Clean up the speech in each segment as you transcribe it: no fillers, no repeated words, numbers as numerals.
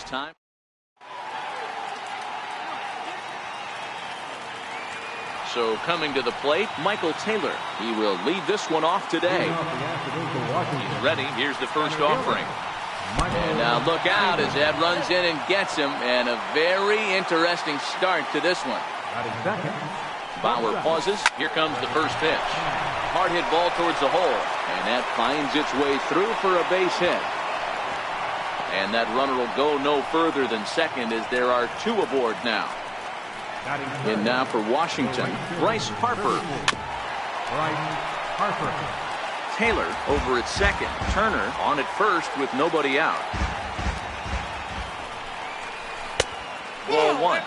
this time. So coming to the plate, Michael Taylor. He will lead this one off today. He's ready. Here's the first offering. And now look out as Ed runs in and gets him. And a very interesting start to this one. Bauer pauses. Here comes the first pitch. Hard hit ball towards the hole. And that finds its way through for a base hit. And that runner will go no further than second as there are two aboard now. And now for Washington, Bryce Harper. Taylor over at second. Turner on at first with nobody out. Ball one.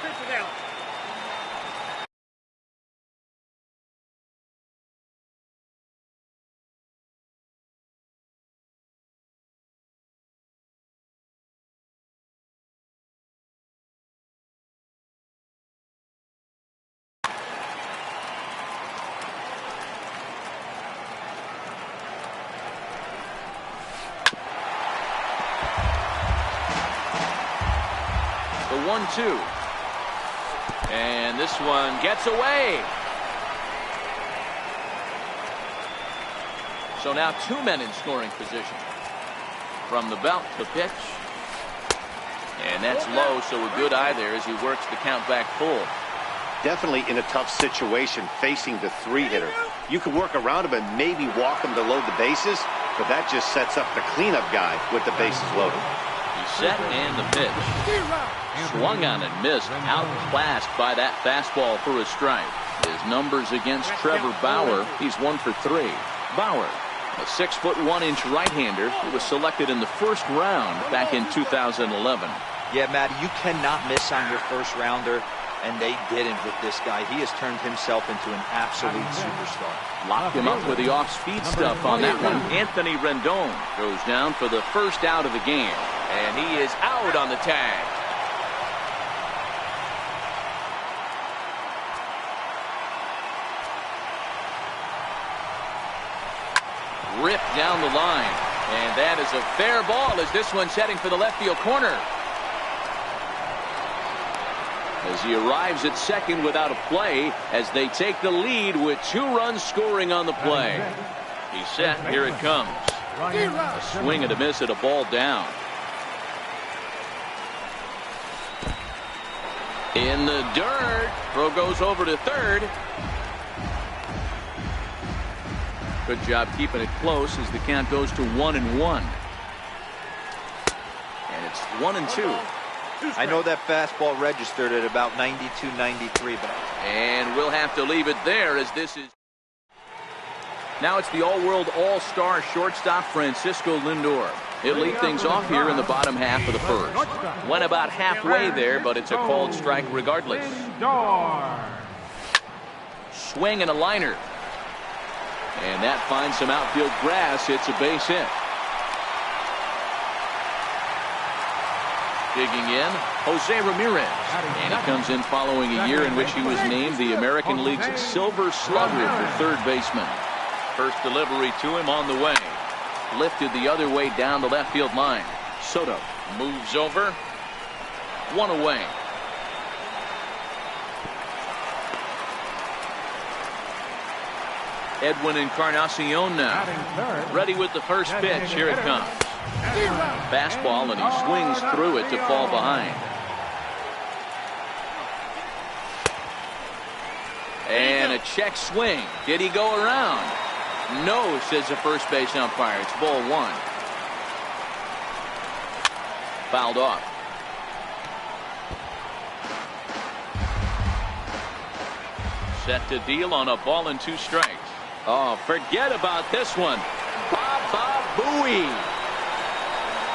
The 1-2. And this one gets away. So now two men in scoring position. From the belt, the pitch. And that's low, so a good eye there as he works the count back full. Definitely in a tough situation facing the three-hitter. You could work around him and maybe walk him to load the bases, but that just sets up the cleanup guy with the bases loaded. He's set and the pitch. Swung on and missed, outclassed by that fastball for a strike. His numbers against Trevor Bauer, he's 1 for 3. Bauer, a 6'1" right-hander who was selected in the first round back in 2011. Yeah, Matt, you cannot miss on your first rounder, and they didn't with this guy. He has turned himself into an absolute superstar. Locked him up with the off-speed stuff on that one. Anthony Rendon goes down for the first out of the game, and he is out on the tag. Ripped down the line, and that is a fair ball as this one's heading for the left field corner. As he arrives at second without a play as they take the lead with 2 runs scoring on the play. He's set. Here it comes. A swing and a miss at a ball down. In the dirt. Throw goes over to third. Good job keeping it close as the count goes to 1-1. And it's 1-2. I know that fastball registered at about 92, 93. And we'll have to leave it there as this is. Now it's the all-world all-star shortstop Francisco Lindor. He'll lead things off here in the bottom half of the first. Went about halfway there, but it's a called strike regardless. Swing and a liner. And that finds some outfield grass. It's a base hit. Digging in, Jose Ramirez. And he comes in following a year in which he was named the American League's Silver Slugger for third baseman. First delivery to him on the way. Lifted the other way down the left field line. Soto moves over. 1 away. Edwin Encarnacion now. Ready with the first pitch. Here it comes. Fastball, and he swings through it to fall behind. And a check swing. Did he go around? No, says the first base umpire. It's ball 1. Fouled off. Set to deal on a ball and 2 strikes. Oh, forget about this one. Baba Booey.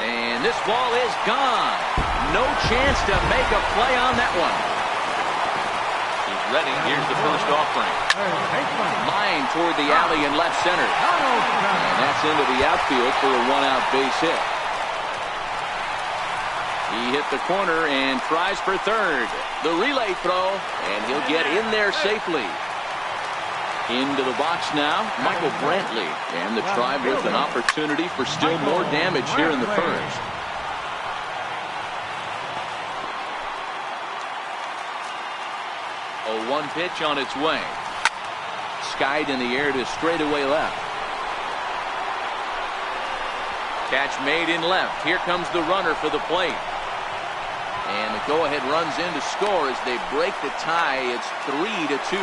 And this ball is gone. No chance to make a play on that one. He's ready. Here's the first offering. Line toward the alley in left center. And that's into the outfield for a 1-out base hit. He hit the corner and tries for third. The relay throw, and he'll get in there safely. Into the box now, Michael Brantley, and the Tribe with an opportunity for still more damage here in the first. 0-1 pitch on its way. Skied in the air to straightaway left. Catch made in left. Here comes the runner for the plate. And the go-ahead runs in to score as they break the tie. It's 3-2.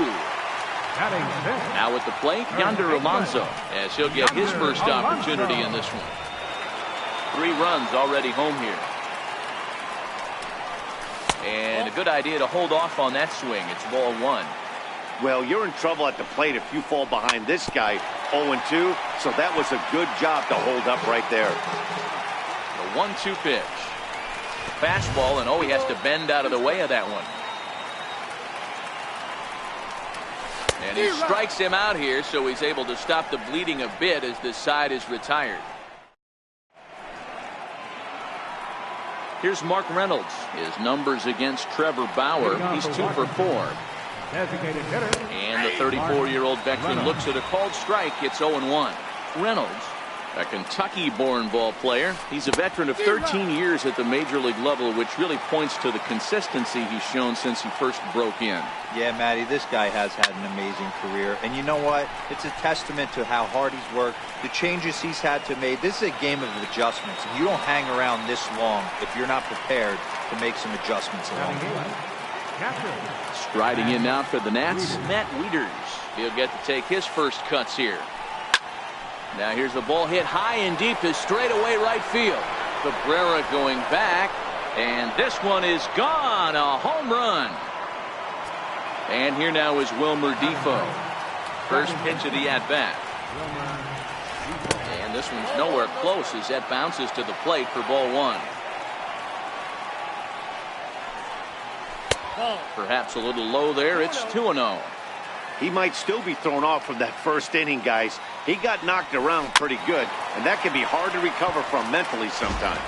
Now at the plate, Yonder Alonso, as he'll get his first opportunity in this one. 3 runs already home here. And a good idea to hold off on that swing. It's ball 1. Well, you're in trouble at the plate if you fall behind this guy 0-2, so that was a good job to hold up right there. The 1-2 pitch. Fastball, and he has to bend out of the way of that one. And he strikes him out here, so he's able to stop the bleeding a bit as this side is retired. Here's Mark Reynolds. His numbers against Trevor Bauer. He's 2 for 4. And the 34-year-old veteran looks at a called strike. It's 0-1. Reynolds, a Kentucky-born ball player. He's a veteran of 13 years at the major league level, which really points to the consistency he's shown since he first broke in. Yeah, Matty, this guy has had an amazing career. And you know what? It's a testament to how hard he's worked, the changes he's had to make. This is a game of adjustments. And you don't hang around this long if you're not prepared to make some adjustments along the way. Striding in now for the Nats, Matt Wieters. He'll get to take his first cuts here. Now here's the ball hit high and deep to straightaway right field. Cabrera going back, and this one is gone. A home run. And here now is Wilmer Defoe. First pitch of the at-bat. And this one's nowhere close as that bounces to the plate for ball 1. Perhaps a little low there. It's 2-0. He might still be thrown off from that first inning, guys. He got knocked around pretty good, and that can be hard to recover from mentally sometimes.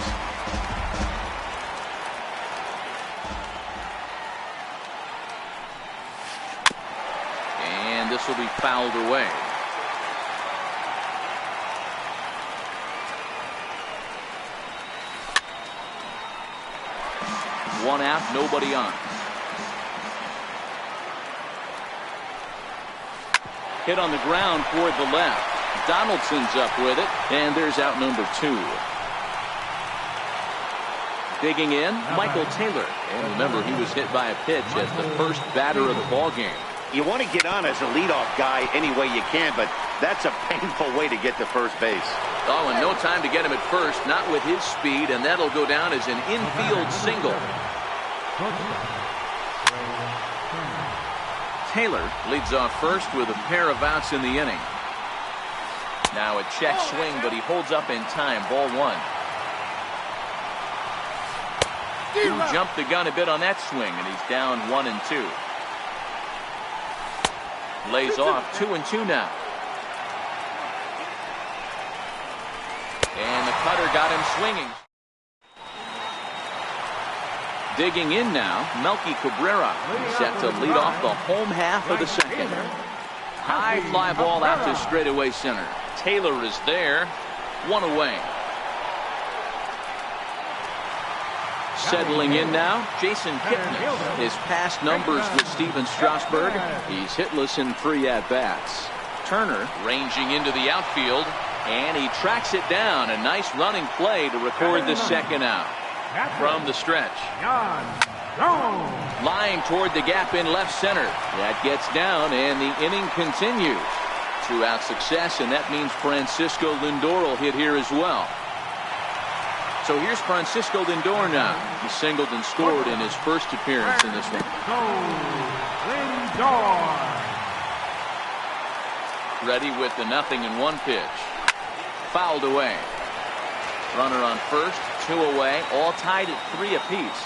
And this will be fouled away. One out, nobody on. Hit on the ground toward the left. Donaldson's up with it, and there's out number 2. Digging in, Michael Taylor. And remember, he was hit by a pitch as the first batter of the ball game. You want to get on as a leadoff guy any way you can, but that's a painful way to get to first base. Oh, and no time to get him at first, not with his speed, and that'll go down as an infield single. Taylor leads off first with a pair of outs in the inning. Now a check swing, but he holds up in time. Ball 1. He jumped the gun a bit on that swing, and he's down 1-2. Lays off 2-2 now. And the cutter got him swinging. Digging in now, Melky Cabrera set to lead off the home half of the second. High fly ball out to straightaway center. Taylor is there. 1 away. Settling in now, Jason Kipnis. His past numbers with Steven Strasburg. He's hitless in 3 at-bats. Turner ranging into the outfield, and he tracks it down. A nice running play to record the second out. From the stretch. Line toward the gap in left center. That gets down, and the inning continues. 2-out success, and that means Francisco Lindor will hit here as well. So here's Francisco Lindor now. He singled and scored in his first appearance in this one. Ready with the 0-1 pitch. Fouled away. Runner on first, 2 away, all tied at 3 apiece.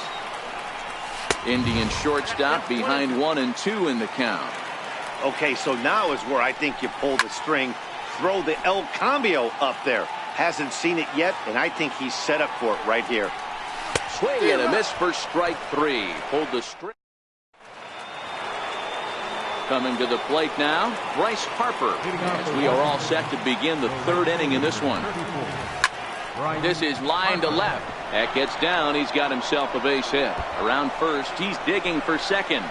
Indian shortstop behind 1-2 in the count. Okay, so now is where I think you pull the string. Throw the El Cambio up there. Hasn't seen it yet, and I think he's set up for it right here. Swing and a miss for strike 3. Pulled the string. Coming to the plate now, Bryce Harper, as we are all set to begin the 3rd inning in this one. This is line to left. That gets down. He's got himself a base hit. Around first, he's digging for second.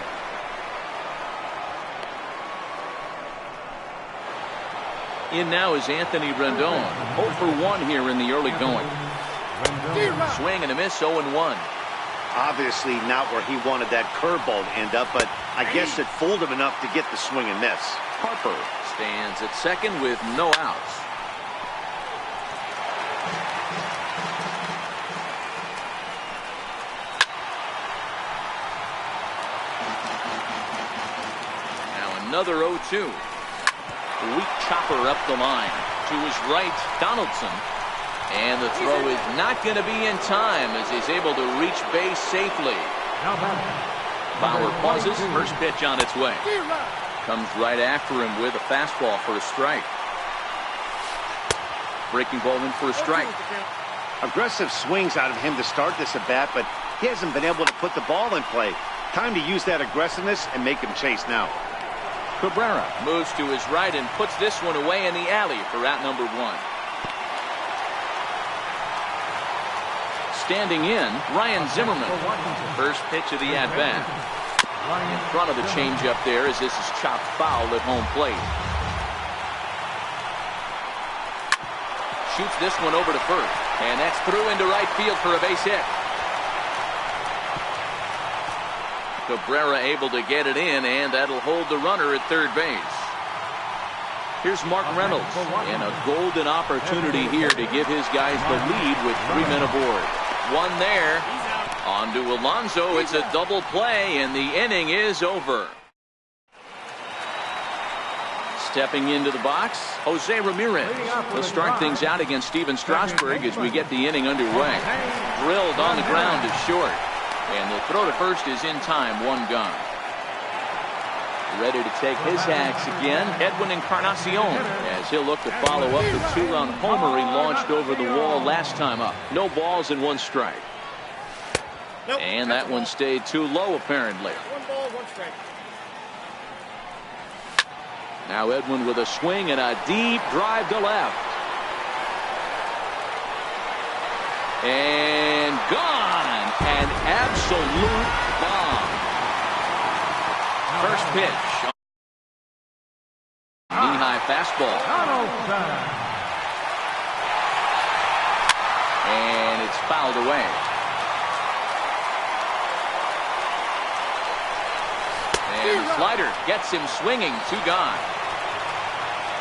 In now is Anthony Rendon. 0 for 1 here in the early going. Swing and a miss, 0-1. Obviously not where he wanted that curveball to end up, but I guess it fooled him enough to get the swing and miss. Harper stands at second with no outs. Now another 0-2. Weak chopper up the line. To his right, Donaldson. And the throw is not going to be in time as he's able to reach base safely. Bauer pauses. First pitch on its way. Comes right after him with a fastball for a strike. Breaking ball in for a strike. Aggressive swings out of him to start this at bat, but he hasn't been able to put the ball in play. Time to use that aggressiveness and make him chase now. Cabrera moves to his right and puts this one away in the alley for out number 1. Standing in, Ryan Zimmerman. First pitch of the at-bat. In front of the changeup there as this is chopped foul at home plate. Shoots this one over to first. And that's through into right field for a base hit. Cabrera able to get it in, and that'll hold the runner at third base. Here's Mark Reynolds, and a golden opportunity here to give his guys the lead with 3 men aboard. One there. On to Alonso. It's a double play, and the inning is over. Stepping into the box, Jose Ramirez. He'll start things out against Steven Strasburg as we get the inning underway. Drilled on the ground is short. And the throw to first is in time, 1 gone. Ready to take his hacks again, Edwin Encarnacion, as he'll look to follow up the 2-run homer he launched over the wall last time up. No balls and 1 strike. And that one stayed too low, apparently. 1 ball, 1 strike. Now Edwin with a swing and a deep drive to left. And gone. An absolute bomb. First pitch. Knee-high fastball. And it's fouled away. And the slider gets him swinging. 2 gone.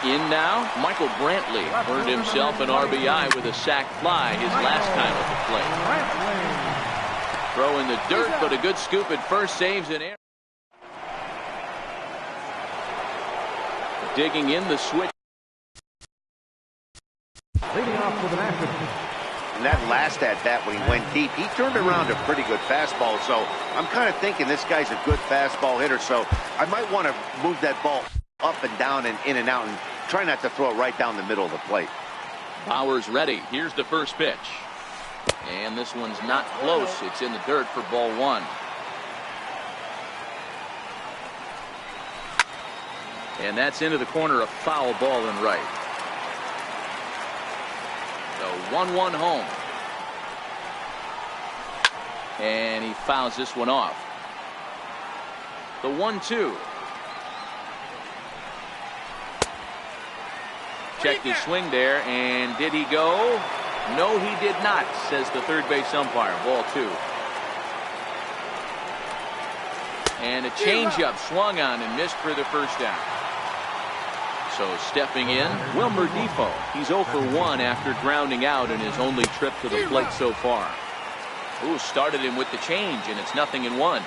In now, Michael Brantley earned himself an RBI with a sac fly his last time at the plate. Throw in the dirt, but a good scoop at first, saves an error. Digging in the switch. Leading off with an action. And that last at-bat when he went deep, he turned around a pretty good fastball. So I'm kind of thinking this guy's a good fastball hitter. So I might want to move that ball up and down and in and out and try not to throw it right down the middle of the plate. Bauer's ready. Here's the first pitch. And this one's not close. It's in the dirt for ball 1. And that's into the corner, a foul ball in right. So 1-1 home. And he fouls this one off. The 1-2. Checked his swing there, and did he go? No, he did not, says the third base umpire. Ball 2. And a changeup swung on and missed for the first down. So stepping in, Wilmer Defoe. He's 0 for 1 after grounding out in his only trip to the plate so far. Ooh, started him with the change, and it's 0-1.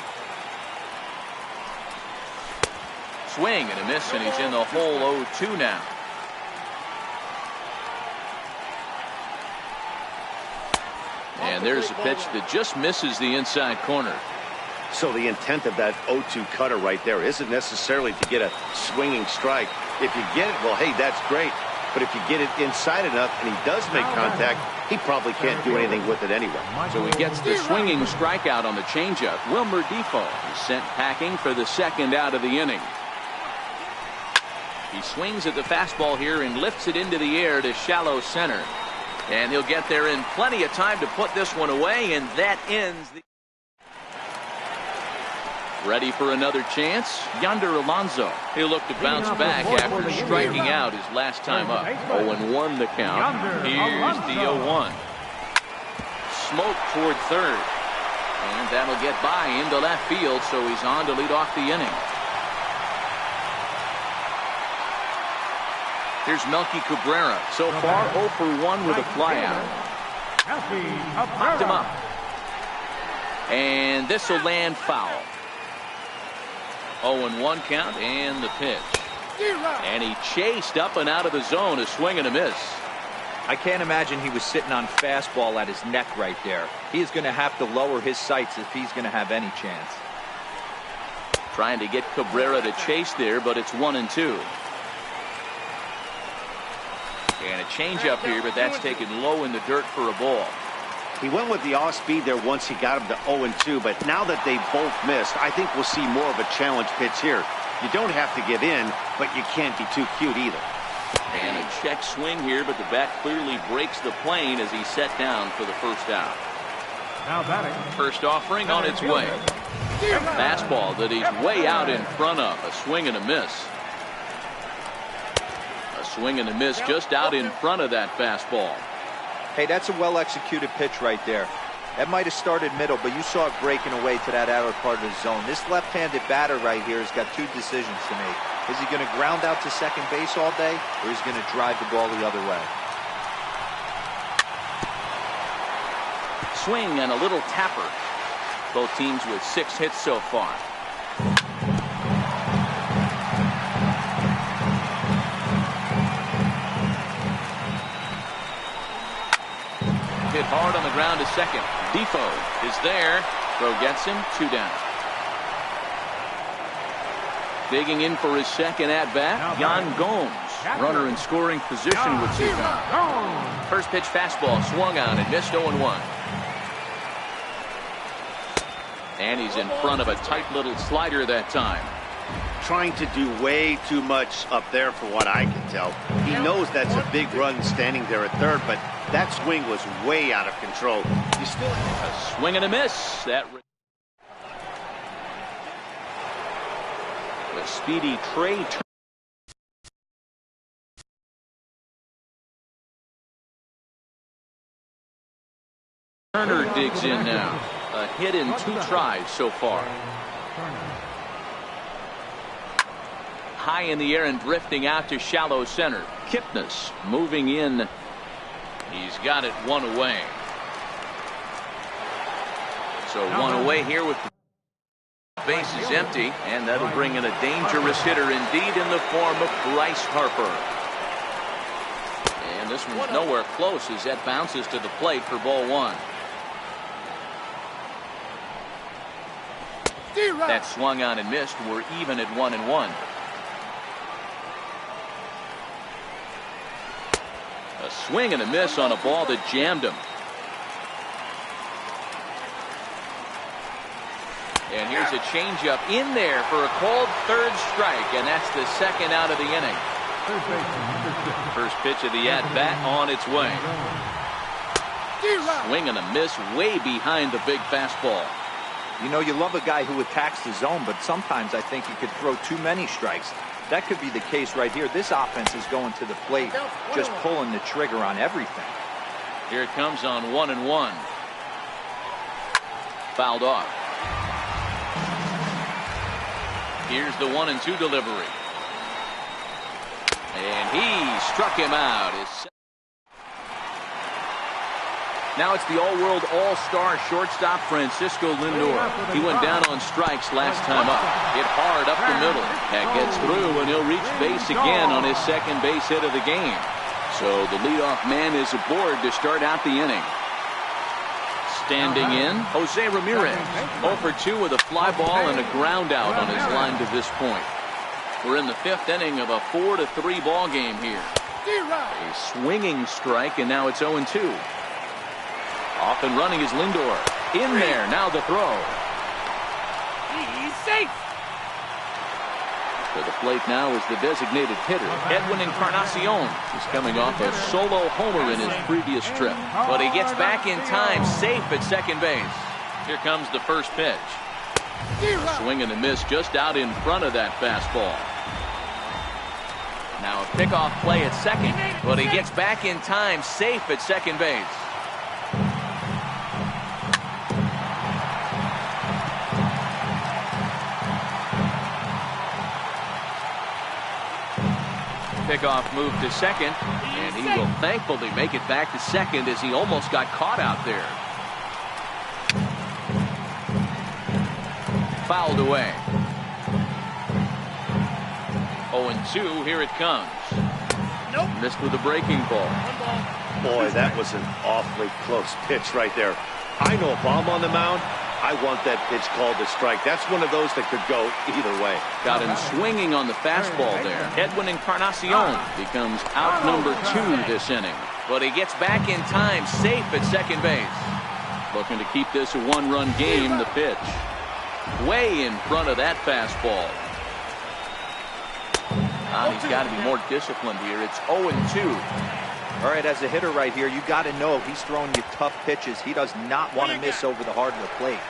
Swing and a miss, and he's in the hole 0-2 now. And there's a pitch that just misses the inside corner. So the intent of that 0-2 cutter right there isn't necessarily to get a swinging strike. If you get it, well, hey, that's great. But if you get it inside enough and he does make contact, he probably can't do anything with it anyway. So he gets the swinging strikeout on the changeup. Wilmer Defoe is sent packing for the second out of the inning. He swings at the fastball here and lifts it into the air to shallow center. And he'll get there in plenty of time to put this one away, and that ends the... Ready for another chance? Yonder Alonso. He'll look to bounce back after striking out his last time up. 0-1 the count. Here's the 0-1. Smoke toward third. And that'll get by into left field, so he's on to lead off the inning. Here's Melky Cabrera. So far 0 for 1 with a flyout. Popped him up. And this will land foul. 0-1 count and the pitch. And he chased up and out of the zone, a swing and a miss. I can't imagine he was sitting on fastball at his neck right there. He is going to have to lower his sights if he's going to have any chance. Trying to get Cabrera to chase there, but it's 1-2. And a changeup here, but that's taken low in the dirt for a ball. He went with the off speed there once he got him to 0-2, but now that they both missed, I think we'll see more of a challenge pitch here. You don't have to give in, but you can't be too cute either. And a check swing here, but the bat clearly breaks the plane as he's set down for the first out. Now batting. First offering on its way. Fastball that he's way out in front of. A swing and a miss. A swing and a miss just out in front of that fastball. Hey, that's a well-executed pitch right there. That might have started middle, but you saw it breaking away to that outer part of the zone. This left-handed batter right here has got two decisions to make. Is he going to ground out to second base all day, or is he going to drive the ball the other way? Swing and a little tapper. Both teams with 6 hits so far. Hit hard on the ground to second. Defoe is there. Throw gets him. 2 down. Digging in for his second at bat, Yan Gomes. Runner in scoring position with 2 down. First pitch fastball swung on and missed. 0-1. And he's in front of a tight little slider that time. Trying to do way too much up there for what I can tell. He knows that's a big run standing there at third, but that swing was way out of control. You still a swing and a miss. That the speedy Trey Turner digs in now. A hit in 2 tries so far. High in the air and drifting out to shallow center. Kipnis moving in. He's got it 1 away. So 1 away here with the bases empty, and that'll bring in a dangerous hitter indeed in the form of Bryce Harper. And this one's nowhere close as that bounces to the plate for ball 1. That swung on and missed. We're even at 1-1. A swing and a miss on a ball that jammed him. And here's a changeup in there for a called 3rd strike, and that's the 2nd out of the inning. First pitch of the at-bat on its way. Swing and a miss way behind the big fastball. You know, you love a guy who attacks the zone, but sometimes I think he could throw too many strikes. That could be the case right here. This offense is going to the plate, just pulling the trigger on everything. Here it comes on 1-1. Fouled off. Here's the 1-2 delivery. And he struck him out. Now it's the all-world all-star shortstop Francisco Lindor. He went down on strikes last time up. Hit hard up the middle. That gets through, and he'll reach base again on his 2nd base hit of the game. So the leadoff man is aboard to start out the inning. Standing in, Jose Ramirez. 0 for 2 with a fly ball and a ground out on his line to this point. We're in the 5th inning of a 4-3 ball game here. A swinging strike, and now it's 0-2. Off and running is Lindor. In there, now the throw. He's safe. To the plate now is the designated hitter, Edwin Encarnacion. He's coming off a solo homer in his previous trip. But he gets back in time, safe at second base. Here comes the first pitch. Swing and a miss just out in front of that fastball. Now a pickoff play at second, but he gets back in time, safe at second base. Pickoff move to second, and he will thankfully make it back to second as he almost got caught out there. Fouled away. 0-2, here it comes. Nope. Missed with a breaking ball. Boy, that was an awfully close pitch right there. I know if I'm on the mound, I want that pitch called a strike. That's one of those that could go either way. Got him swinging on the fastball there. Edwin Encarnacion becomes out number 2 this inning. But he gets back in time, safe at second base. Looking to keep this a one-run game, the pitch. Way in front of that fastball. He's got to be more disciplined here. It's 0-2. All right, as a hitter right here, you got to know he's throwing you tough pitches. He does not want to miss over the heart of the plate.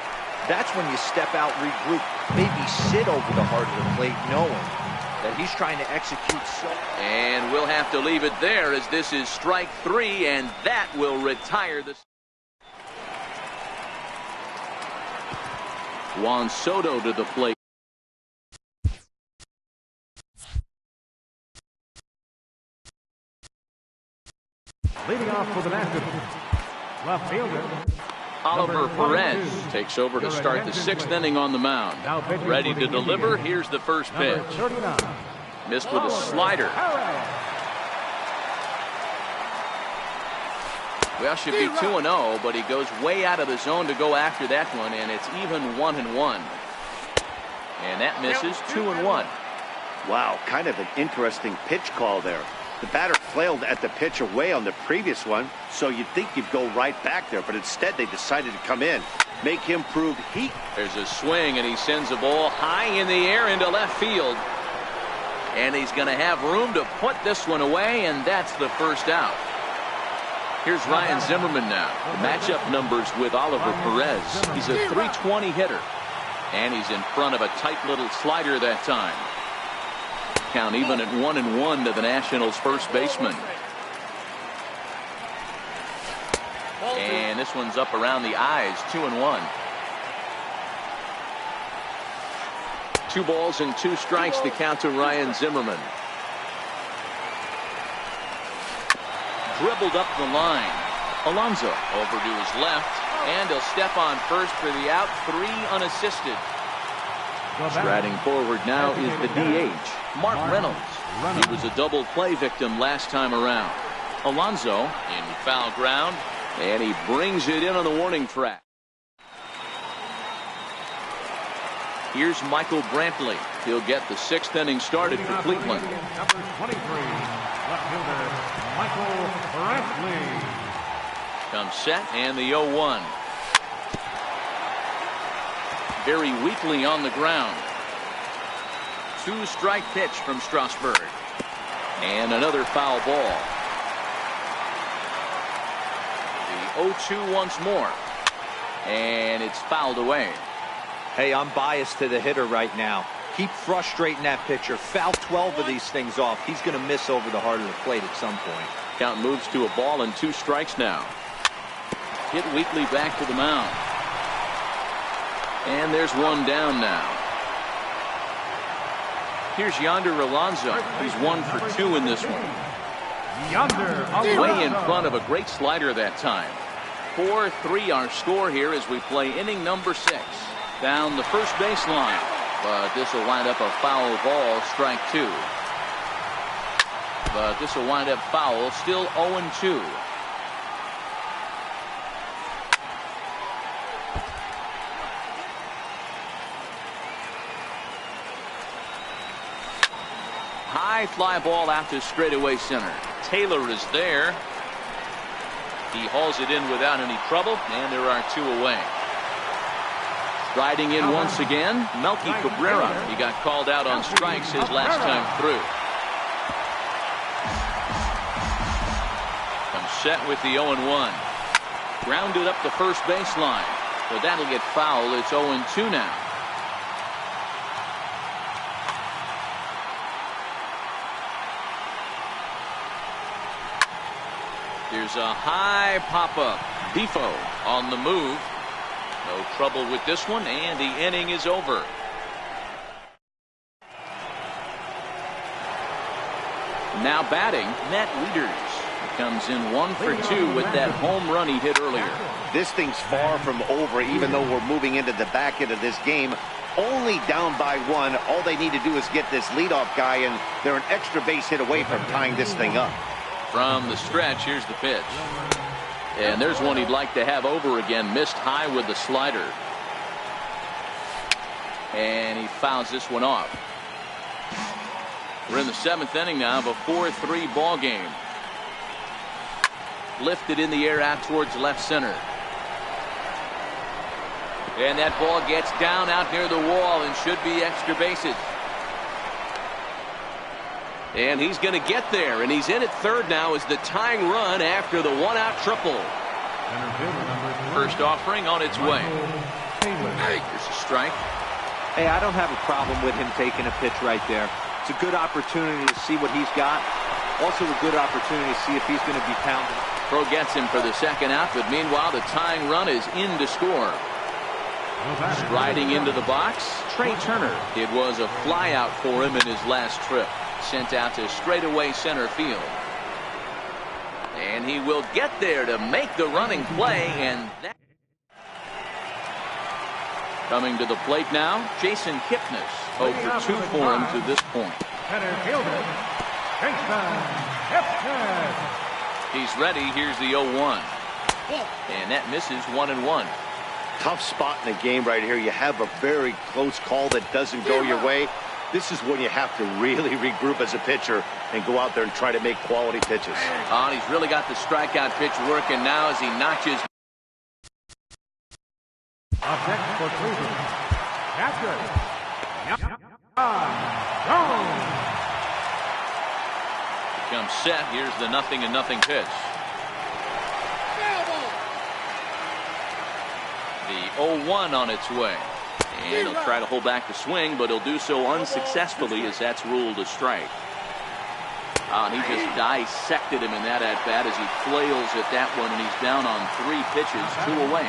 That's when you step out, regroup, maybe sit over the heart of the plate, knowing that he's trying to execute so. And we'll have to leave it there as this is strike 3, and that will retire the. Juan Soto to the plate. Leading off for the Nationals, left fielder Oliver Perez takes over to start the 6th inning on the mound. Ready to deliver. Here's the first pitch. Missed with a slider. Well, should be 2-0, but he goes way out of the zone to go after that one, and it's even 1-1. And that misses. 2-1. Wow, kind of an interesting pitch call there. The batter flailed at the pitch away on the previous one, so you'd think you'd go right back there, but instead they decided to come in, make him prove he. There's a swing, and he sends a ball high in the air into left field. And he's going to have room to put this one away, and that's the first out. Here's Ryan Zimmerman now. The matchup numbers with Oliver Perez. He's a .320 hitter, and he's in front of a tight little slider that time. Count even at 1-1 to the Nationals' first baseman. And this one's up around the eyes. 2-1. 2 balls and 2 strikes to count to Ryan Zimmerman. Dribbled up the line. Alonso over to his left, and he'll step on first for the out. 3 unassisted. Striding forward now is the DH, Mark Reynolds. He was a double play victim last time around. Alonso in foul ground, and he brings it in on the warning track. Here's Michael Brantley. He'll get the 6th inning started for Cleveland. Number 23, left fielder Michael Brantley. Comes set, and the 0-1. Very weakly on the ground. 2-strike pitch from Strasburg. And another foul ball. The 0-2 once more. And it's fouled away. Hey, I'm biased to the hitter right now. Keep frustrating that pitcher. Foul 12 of these things off. He's going to miss over the heart of the plate at some point. Count moves to a ball and 2 strikes now. Hit weakly back to the mound. And there's one down now. Here's Yonder Alonso. He's 1 for 2 in this one. Way in front of a great slider that time. 4-3 our score here as we play inning number 6. Down the first baseline. But this will wind up a foul ball, strike 2. But this will wind up foul, still 0-2. High fly ball out to straightaway center. Taylor is there. He hauls it in without any trouble, and there are 2 away. Riding in once again, Melky Cabrera. He got called out on strikes his last time through. Comes set with the 0-1. Grounded up the first baseline. But that'll get foul. It's 0-2 now. Here's a high pop-up. Defoe on the move. No trouble with this one, and the inning is over. Now batting, Matt Wieters. He comes in 1 for 2 with that home run he hit earlier. This thing's far from over, even though we're moving into the back end of this game. Only down by 1. All they need to do is get this leadoff guy, and they're an extra base hit away from tying this thing up. From the stretch, here's the pitch. And there's one he'd like to have over again. Missed high with the slider. And he fouls this one off. We're in the 7th inning now of a 4-3 ball game. Lifted in the air out towards left center. And that ball gets down out near the wall and should be extra bases. And he's going to get there, and he's in at third now as the tying run after the one-out triple. First offering on its way. Here's a strike. Hey, I don't have a problem with him taking a pitch right there. It's a good opportunity to see what he's got. Also a good opportunity to see if he's going to be pounded. Pro gets him for the second out, but meanwhile the tying run is in to score. Striding into the box, Trey Turner. It was a fly out for him in his last trip. Sent out to straightaway center field. And he will get there to make the running play, and that. Coming to the plate now, Jason Kipnis. 0 for 2 for him to this point. He's ready. Here's the 0-1. And that misses 1-1. Tough spot in the game right here. You have a very close call that doesn't go your way. This is when you have to really regroup as a pitcher and go out there and try to make quality pitches. Oh, he's really got the strikeout pitch working now as he notches. Up next for Cleveland, catcher, Becomes set. Here's the 0-0 pitch. The 0-1 on its way. And he'll try to hold back the swing, but he'll do so unsuccessfully as that's ruled a strike. And he just dissected him in that at-bat as he flails at that one, and he's down on 3 pitches, 2 away.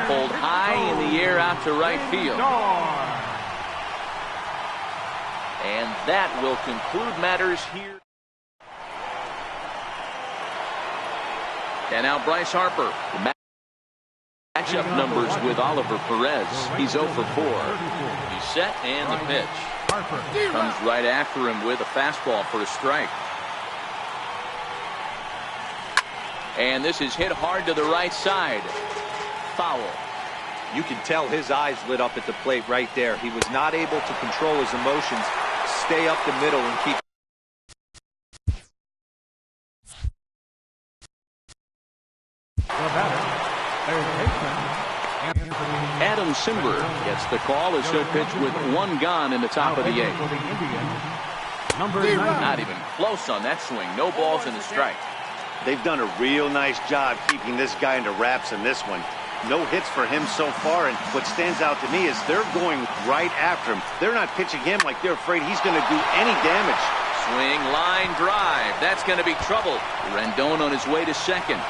Pulled high in the air out to right field. And that will conclude matters here. And now Bryce Harper. Matchup numbers with Oliver Perez. He's 0 for 4. He's set, and the pitch. Comes right after him with a fastball for a strike. And this is hit hard to the right side. Foul. You can tell his eyes lit up at the plate right there. He was not able to control his emotions, stay up the middle, and keep. Adam Simber gets the call as he'll pitch with 1 gone in the top of the 8th. Not even close on that swing. No balls in the strike. They've done a real nice job keeping this guy into wraps in this one. No hits for him so far, and what stands out to me is they're going right after him. They're not pitching him like they're afraid he's going to do any damage. Swing, line drive. That's going to be trouble. Rendon on his way to second.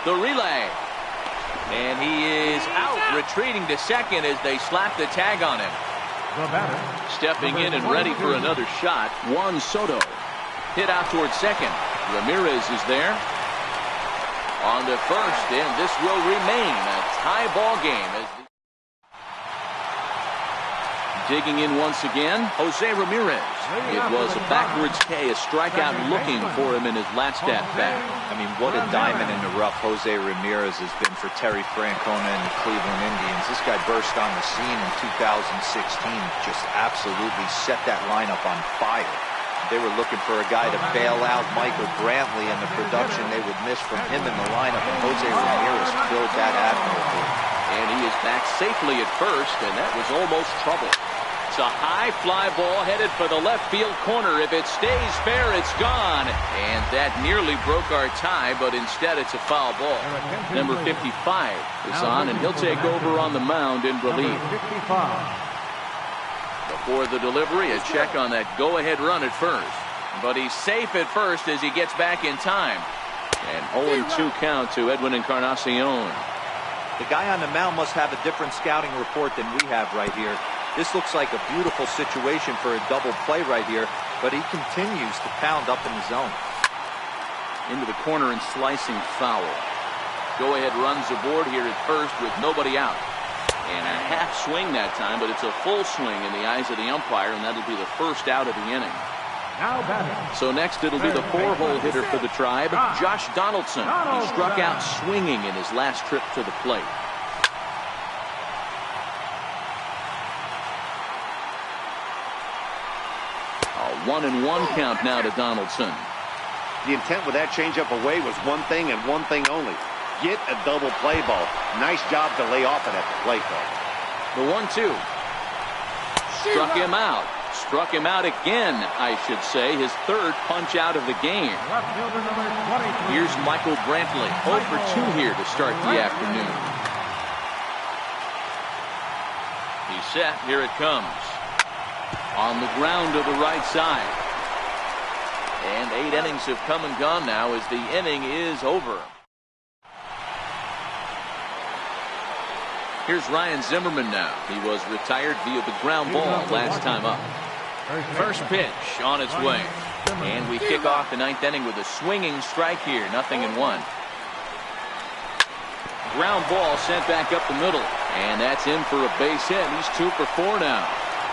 The relay. And he is out, retreating to second as they slap the tag on him. Stepping in and ready for another shot, Juan Soto. Hit out towards second. Ramirez is there. On to first, and this will remain a tie ball game. Digging in once again, Jose Ramirez. It was a backwards K, a strikeout looking for him in his last at-bat. I mean, what a diamond in the rough Jose Ramirez has been for Terry Francona and the Cleveland Indians. This guy burst on the scene in 2016, just absolutely set that lineup on fire. They were looking for a guy to bail out Michael Brantley, and the production they would miss from him in the lineup, and Jose Ramirez filled that admirably. And he is back safely at first, and that was almost trouble. It's a high fly ball headed for the left field corner. If it stays fair, it's gone. And that nearly broke our tie, but instead it's a foul ball. Number 55 is on, and he'll take over on the mound in relief. Before the delivery, a check on that go-ahead run at first. But he's safe at first as he gets back in time. And 0-2 count to Edwin Encarnacion. The guy on the mound must have a different scouting report than we have right here. This looks like a beautiful situation for a double play right here, but he continues to pound up in the zone. Into the corner and slicing foul. Go-ahead runs aboard here at first with nobody out. And a half swing that time, but it's a full swing in the eyes of the umpire, and that'll be the first out of the inning. So next it'll be the 4-hole hitter for the Tribe, Josh Donaldson. He struck out swinging in his last trip to the plate. A 1-1 count now to Donaldson. The intent with that changeup away was one thing and one thing only. Get a double play ball. Nice job to lay off it at the plate, though. The 1-2. Struck him out. Struck him out again, I should say. His third punch out of the game. Here's Michael Brantley. 0 for 2 here to start the afternoon. He's set. Here it comes. On the ground to the right side. And 8 innings have come and gone now as the inning is over. Here's Ryan Zimmerman now. He was retired via the ground ball last time up. First pitch on its way. And we kick off the 9th inning with a swinging strike here. 0-1. Ground ball sent back up the middle. And that's in for a base hit. He's 2 for 4 now.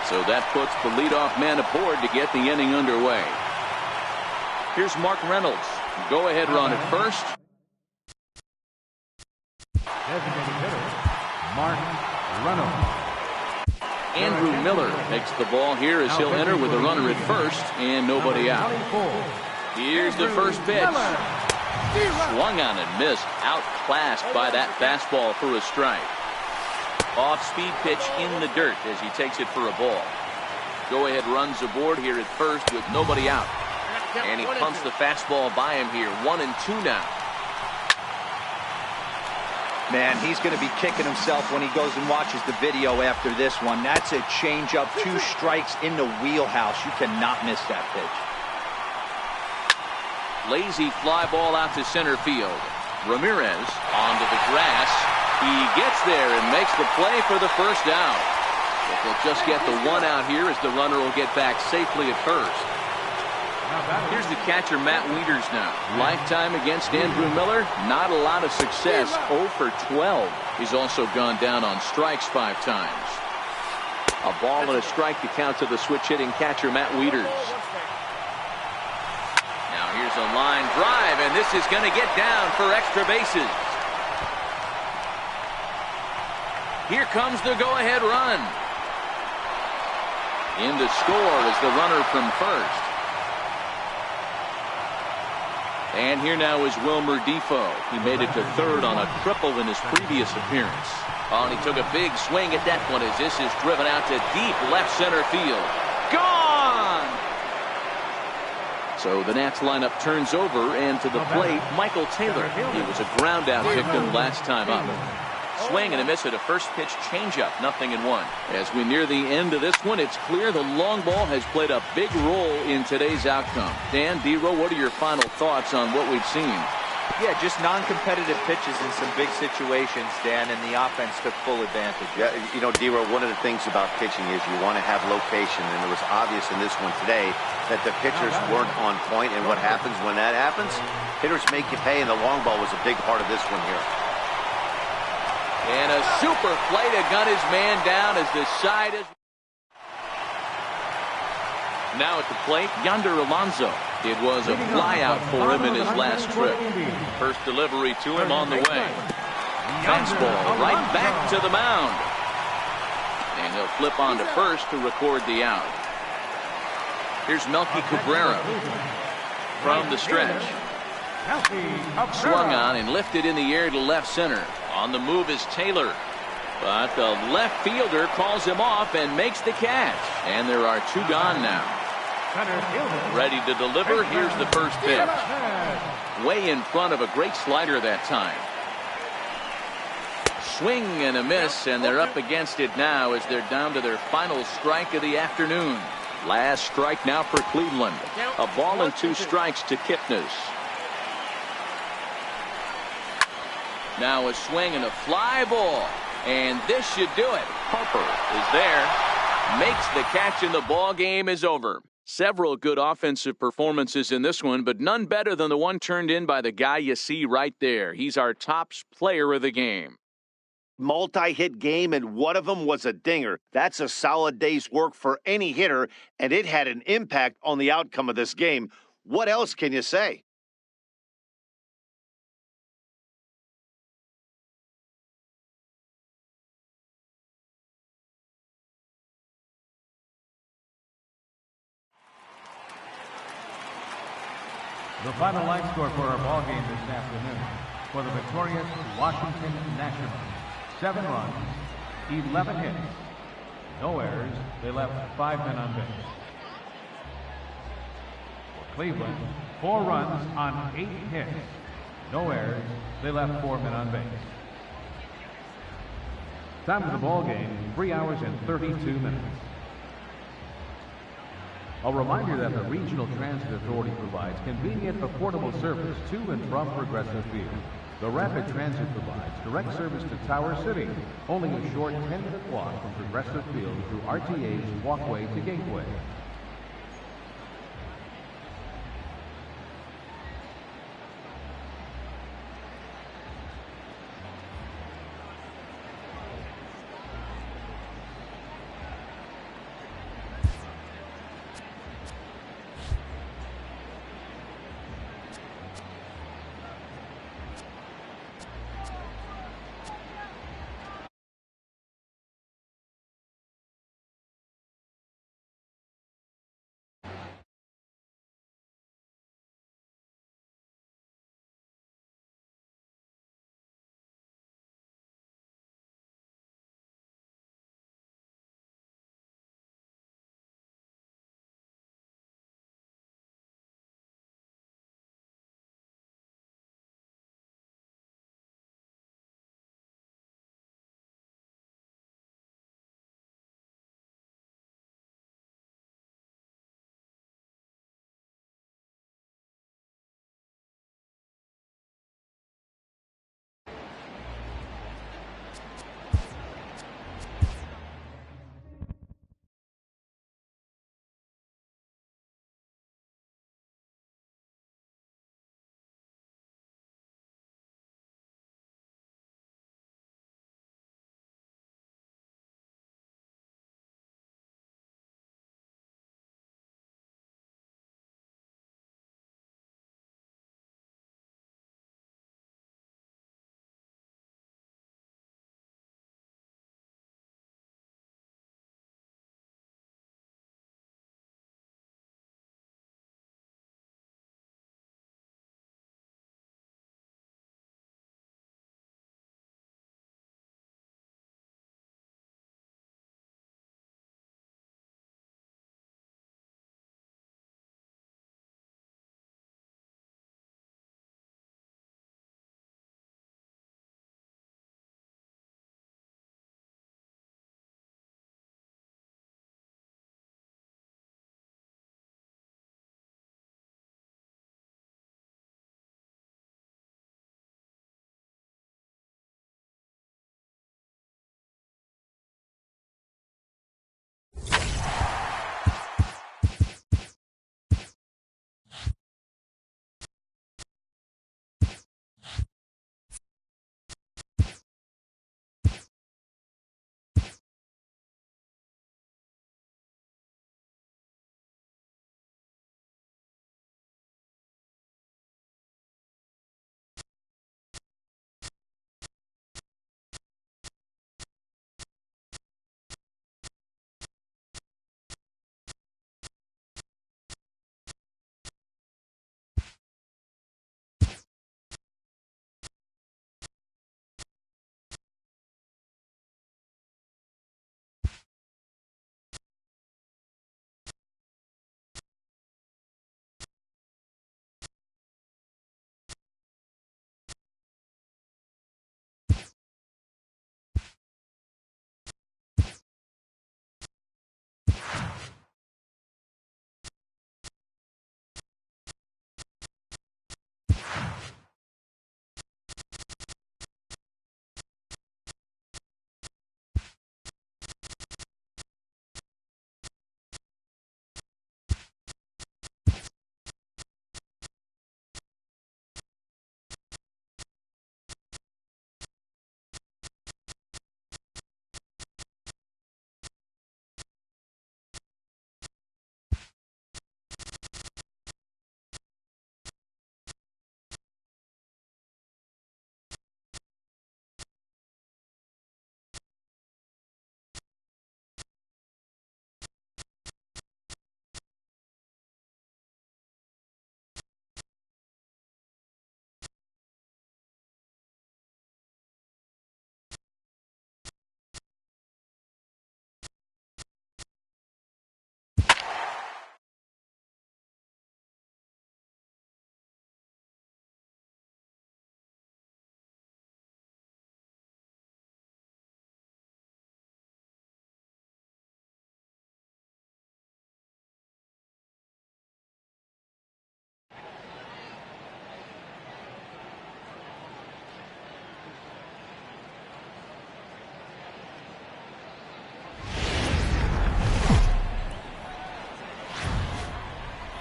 So that puts the leadoff man aboard to get the inning underway. Here's Mark Reynolds. Go ahead run at first. Designated hitter, Mark Reynolds. Andrew Miller takes the ball here as he'll enter with a runner at first and nobody out. Here's the first pitch. Swung on and missed. Outclassed by that fastball for a strike. Off-speed pitch in the dirt as he takes it for a ball. Go-ahead runs aboard here at first with nobody out. And he pumps the fastball by him here. 1-2 now. Man, he's going to be kicking himself when he goes and watches the video after this one. That's a changeup. 2 strikes in the wheelhouse. You cannot miss that pitch. Lazy fly ball out to center field. Ramirez onto the grass. He gets there and makes the play for the first down. If they'll just get the 1 out here as the runner will get back safely at first. Here's the catcher, Matt Wieters now. Lifetime against Andrew Miller. Not a lot of success. 0 for 12. He's also gone down on strikes 5 times. A ball and a strike to count to the switch-hitting catcher, Matt Wieters. Now here's a line drive, and this is going to get down for extra bases. Here comes the go-ahead run. In to score is the runner from first. And here now is Wilmer Defoe. He made it to third on a triple in his previous appearance. Oh, and he took a big swing at that one as this is driven out to deep left center field. Gone! So the Nats lineup turns over, and to the plate, Michael Taylor. He was a ground out victim last time up. Swing and a miss at a first pitch changeup, 0-1. As we near the end of this one, it's clear the long ball has played a big role in today's outcome. Dan, D-Row, what are your final thoughts on what we've seen? Yeah, just non-competitive pitches in some big situations, Dan, and the offense took full advantage. Yeah, you know, D-Row, one of the things about pitching is you want to have location, and it was obvious in this one today that the pitchers weren't on point, and what happens when that happens? Hitters make you pay, and the long ball was a big part of this one here. And a super play to gun his man down as the side is. Now at the plate, Yonder Alonso. It was a flyout for him in his last trip. First delivery to him on the way. Fastball right back to the mound. And he'll flip on to first to record the out. Here's Melky Cabrera from the stretch. Swung on and lifted in the air to left center. On the move is Taylor. But the left fielder calls him off and makes the catch. And there are 2 gone now. Ready to deliver. Here's the first pitch. Way in front of a great slider that time. Swing and a miss, and they're up against it now as they're down to their final strike of the afternoon. Last strike now for Cleveland. A ball and 2 strikes to Kipnis. Now a swing and a fly ball. And this should do it. Harper is there. Makes the catch and the ball game is over. Several good offensive performances in this one, but none better than the one turned in by the guy you see right there. He's our top player of the game. Multi-hit game, and one of them was a dinger. That's a solid day's work for any hitter, and it had an impact on the outcome of this game. What else can you say? The final line score for our ball game this afternoon. For the victorious Washington Nationals, 7 runs, 11 hits, no errors. They left 5 men on base. For Cleveland, 4 runs on 8 hits, no errors. They left 4 men on base. Time of the ball game, 3 hours and 32 minutes. A reminder that the Regional Transit Authority provides convenient, affordable service to and from Progressive Field. The Rapid Transit provides direct service to Tower City, only a short 10-minute walk from Progressive Field through RTA's walkway to Gateway.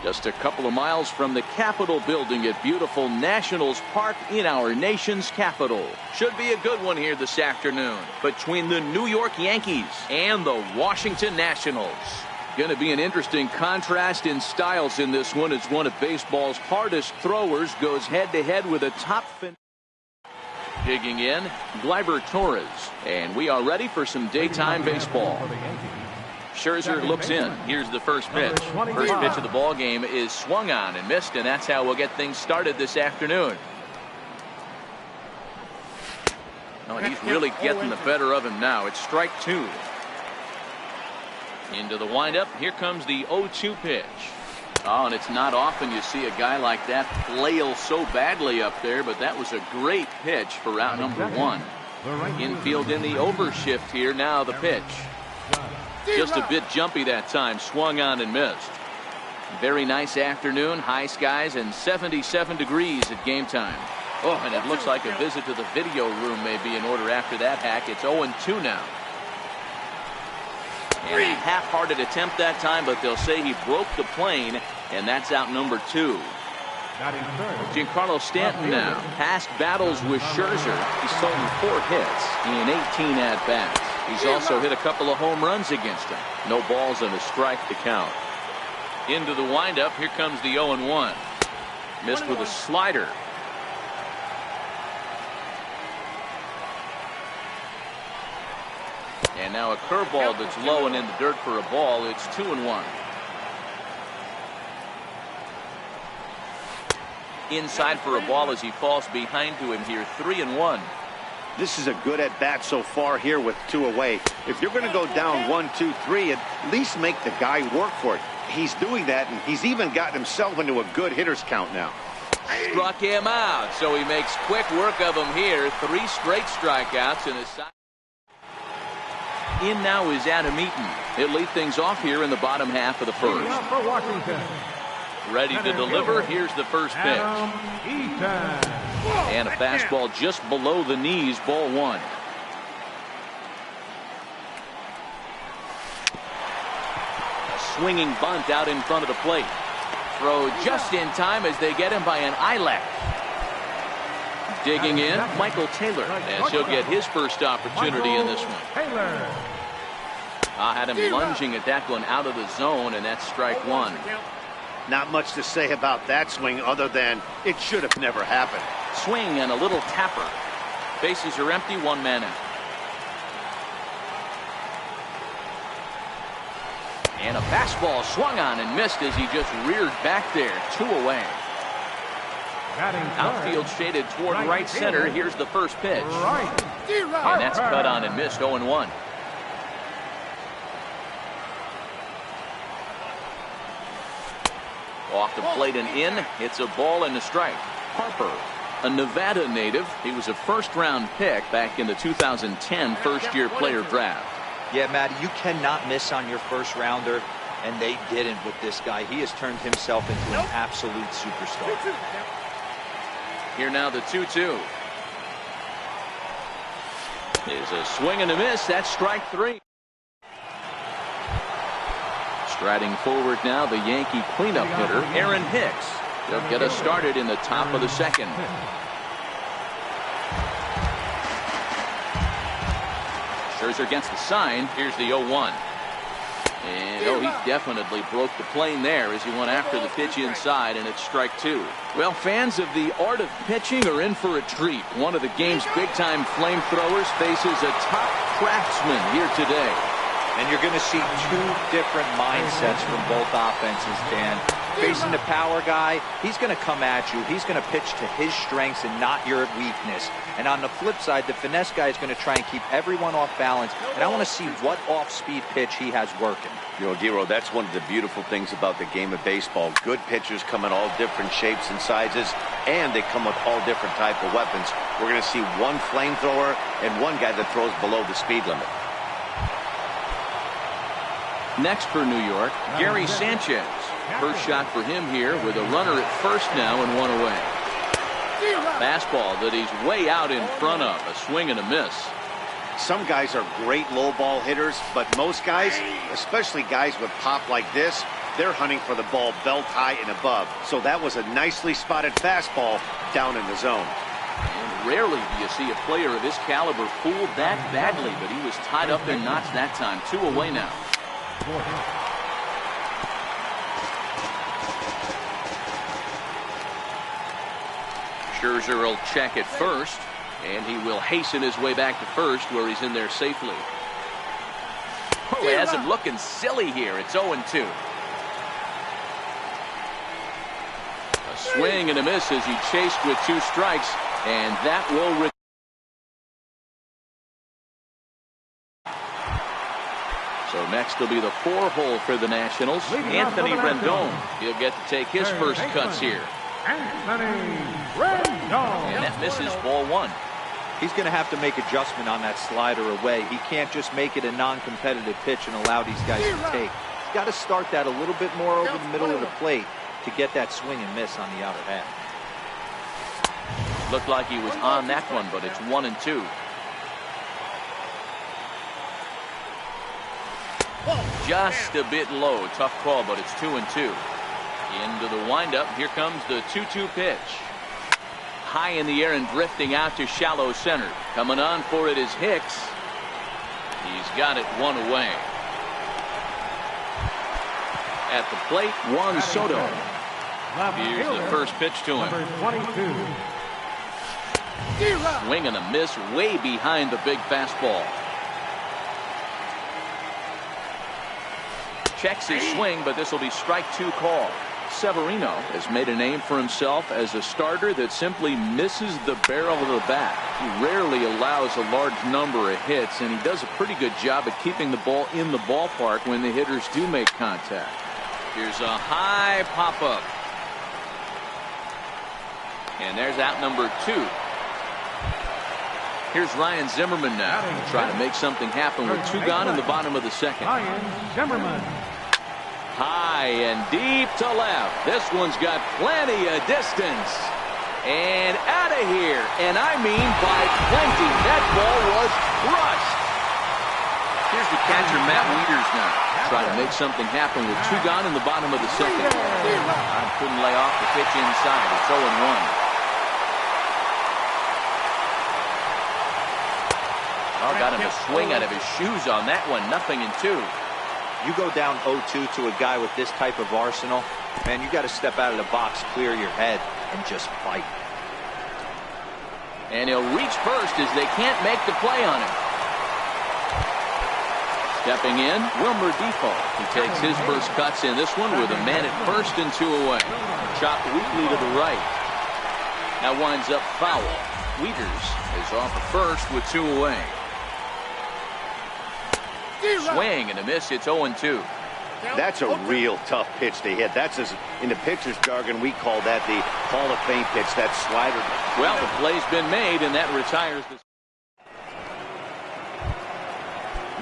Just a couple of miles from the Capitol building at beautiful Nationals Park in our nation's capital. Should be a good one here this afternoon between the New York Yankees and the Washington Nationals. Going to be an interesting contrast in styles in this one as one of baseball's hardest throwers goes head-to-head with a top fin. Digging in, Gleyber Torres. And we are ready for some daytime baseball. Scherzer looks in. Here's the first pitch. First pitch of the ball game is swung on and missed, and that's how we'll get things started this afternoon. Oh, he's really getting the better of him now. It's strike two. Into the windup. Here comes the 0-2 pitch. Oh, and it's not often you see a guy like that flail so badly up there, but that was a great pitch for out number one. Infield in the overshift here. Now the pitch. Just a bit jumpy that time. Swung on and missed. Very nice afternoon. High skies and 77 degrees at game time. Oh, and it looks like a visit to the video room may be in order after that hack. It's 0-2 now. And a half-hearted attempt that time, but they'll say he broke the plane, and that's out number two. Giancarlo Stanton now. Past battles with Scherzer. He's thrown 4 hits in 18 at-bats. He's also hit a couple of home runs against him. No balls and a strike to count. Into the windup. Here comes the 0-1. Missed with a slider. And now a curveball that's low and in the dirt for a ball. It's 2-1. Inside for a ball as he falls behind to him here. 3-1. This is a good at-bat so far here with 2 away. If you're going to go down 1, 2, 3, at least make the guy work for it. He's doing that, and he's even gotten himself into a good hitter's count now. Struck him out, so he makes quick work of him here. 3 straight strikeouts in his side. In now is Adam Eaton. He'll lead things off here in the bottom half of the first. Ready to deliver. Here's the first pitch. And a fastball just below the knees, ball 1. A swinging bunt out in front of the plate. Throw just in time as they get him by an eyelash. Digging in, Michael Taylor, as he'll get his first opportunity in this one. Had him lunging at that one out of the zone, and that's strike 1. Not much to say about that swing other than it should have never happened. Swing and a little tapper. Bases are empty, 1 man out. And a fastball swung on and missed as he just reared back there. 2 away. Outfield shaded toward right center. Here's the first pitch. And that's cut on and missed. 0-1. Off the plate and in. It's a ball and a strike. Harper, a Nevada native. He was a first-round pick back in the 2010 first-year player draft. Yeah, Matty, you cannot miss on your first rounder, and they didn't with this guy. He has turned himself into an absolute superstar. Here now the 2-2. Is a swing and a miss. That's strike 3. Striding forward now, the Yankee cleanup hitter, Aaron Hicks. He'll get us started in the top of the second. Scherzer gets the sign. Here's the 0-1. And he definitely broke the plane there as he went after the pitch inside, and it's strike 2. Well, fans of the art of pitching are in for a treat. One of the game's big-time flamethrowers faces a top craftsman here today. And you're going to see 2 different mindsets from both offenses, Dan. Facing the power guy, he's going to come at you. He's going to pitch to his strengths and not your weakness. And on the flip side, the finesse guy is going to try and keep everyone off balance. And I want to see what off-speed pitch he has working. Dero, that's one of the beautiful things about the game of baseball. Good pitchers come in all different shapes and sizes, and they come with all different type of weapons. We're going to see one flamethrower and one guy that throws below the speed limit. Next for New York, Gary Sanchez. First shot for him here with a runner at first now and 1 away. Fastball that he's way out in front of. A swing and a miss. Some guys are great low ball hitters, but most guys, especially guys with pop like this, they're hunting for the ball belt high and above. So that was a nicely spotted fastball down in the zone. And rarely do you see a player of his caliber fooled that badly, but he was tied up in knots that time. 2 away now. Scherzer will check at first, and he will hasten his way back to first, where he's in there safely. Oh, he has him looking silly here. It's 0-2. A swing and a miss as he chased with 2 strikes, and that will. So next will be the 4-hole for the Nationals. Anthony Rendon. He'll get to take his first cuts here. Anthony Rendon. And that misses, ball 1. He's going to have to make adjustment on that slider away. He can't just make it a non-competitive pitch and allow these guys to take. He's got to start that a little bit more over the middle of the plate to get that swing and miss on the outer half. Looked like he was on that one, but it's 1-2. Just a bit low. Tough call, but it's 2-2. Into the windup. Here comes the 2-2 pitch. High in the air and drifting out to shallow center. Coming on for it is Hicks. He's got it 1 away. At the plate, Juan Soto. Here's the first pitch to him. Swing and a miss way behind the big fastball. Checks his swing, but this will be strike 2 call. Severino has made a name for himself as a starter that simply misses the barrel of the bat. He rarely allows a large number of hits, and he does a pretty good job at keeping the ball in the ballpark when the hitters do make contact. Here's a high pop-up. And there's out number 2. Here's Ryan Zimmerman now, trying to make something happen with 2 gone in the bottom of the second. Ryan Zimmerman. High and deep to left. This one's got plenty of distance. And out of here. And I mean by plenty. That ball was crushed. Here's the catcher, Matt Wieters now. Trying to make something happen with 2 gone in the bottom of the second. Couldn't lay off the pitch inside. It's 0-1. Oh, got him a swing out of his shoes on that one. 0-2. You go down 0-2 to a guy with this type of arsenal, man, you got to step out of the box, clear your head, and just fight. And he'll reach first as they can't make the play on him. Stepping in, Wilmer Defoe. He takes his first cuts in this one with a man at first and 2 away. Chopped weakly to the right. Now winds up foul. Wieters is off at first with 2 away. Swing and a miss. It's 0-2. That's a real tough pitch to hit. That's, as in the pitcher's jargon, we call that the Hall of Fame pitch, that slider. Well, the play's been made, and that retires this.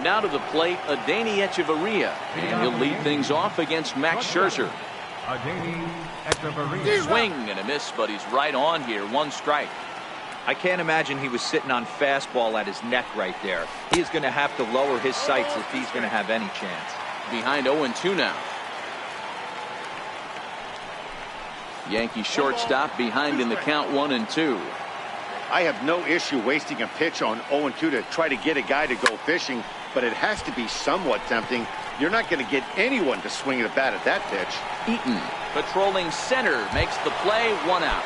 Now to the plate, Adeiny Echeverria, and he'll lead things off against Max Scherzer. Adeiny Echeverria. Swing and a miss, but he's right on here. 1 strike. I can't imagine he was sitting on fastball at his neck right there. He is going to have to lower his sights if he's going to have any chance. Behind 0-2 now. Yankee shortstop behind in the count 1-2. I have no issue wasting a pitch on 0-2 to try to get a guy to go fishing, but it has to be somewhat tempting. You're not going to get anyone to swing the bat at that pitch. Eaton, patrolling center, makes the play. 1 out.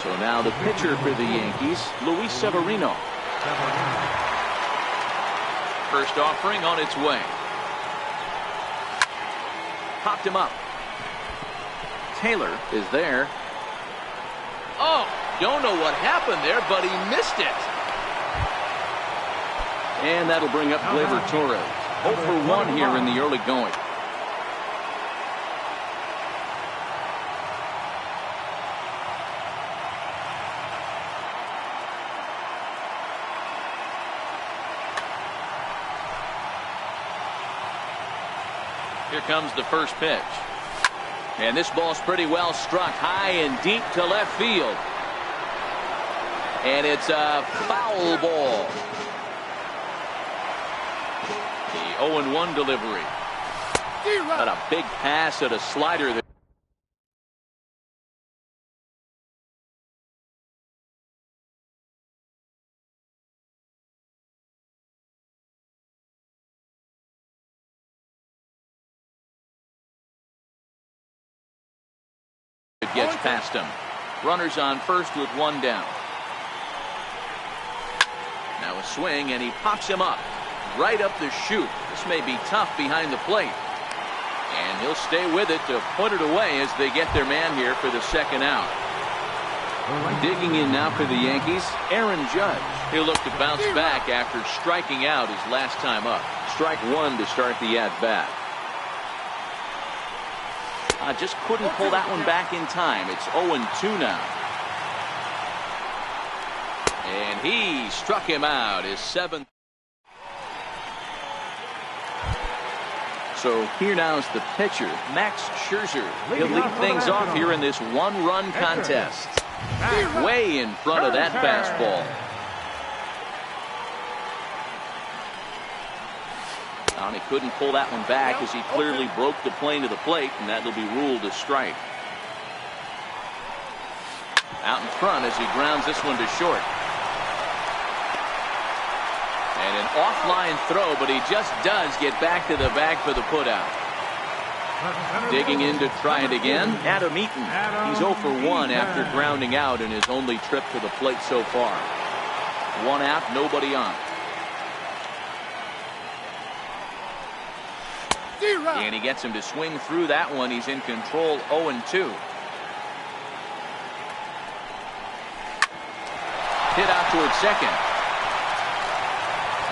So now the pitcher for the Yankees, Luis Severino. First offering on its way. Popped him up. Taylor is there. Oh, don't know what happened there, but he missed it. And that'll bring up Gleyber Torres. 0 for 1 here in the early going. Here comes the first pitch. And this ball's pretty well struck high and deep to left field. And it's a foul ball. The 0-1 delivery. Got a big pass at a slider there. Gets past him. Runners on first with one down. Now a swing, and he pops him up. Right up the chute. This may be tough behind the plate. And he'll stay with it to put it away as they get their man here for the second out. Digging in now for the Yankees, Aaron Judge. He'll look to bounce back after striking out his last time up. Strike one to start the at-bat. Just couldn't pull that one back in time. It's 0-2 now. And he struck him out, his seventh. So here now is the pitcher, Max Scherzer. He'll lead things off here in this one-run contest. Way in front of that fastball. And he couldn't pull that one back as he clearly broke the plane to the plate, and that'll be ruled a strike. Out in front as he grounds this one to short. And an offline throw, but he just does get back to the bag for the putout. Digging in to try it again, Adam Eaton. He's 0 for 1 after grounding out in his only trip to the plate so far. One out, nobody on. And he gets him to swing through that one. He's in control, 0-2. Hit out towards second.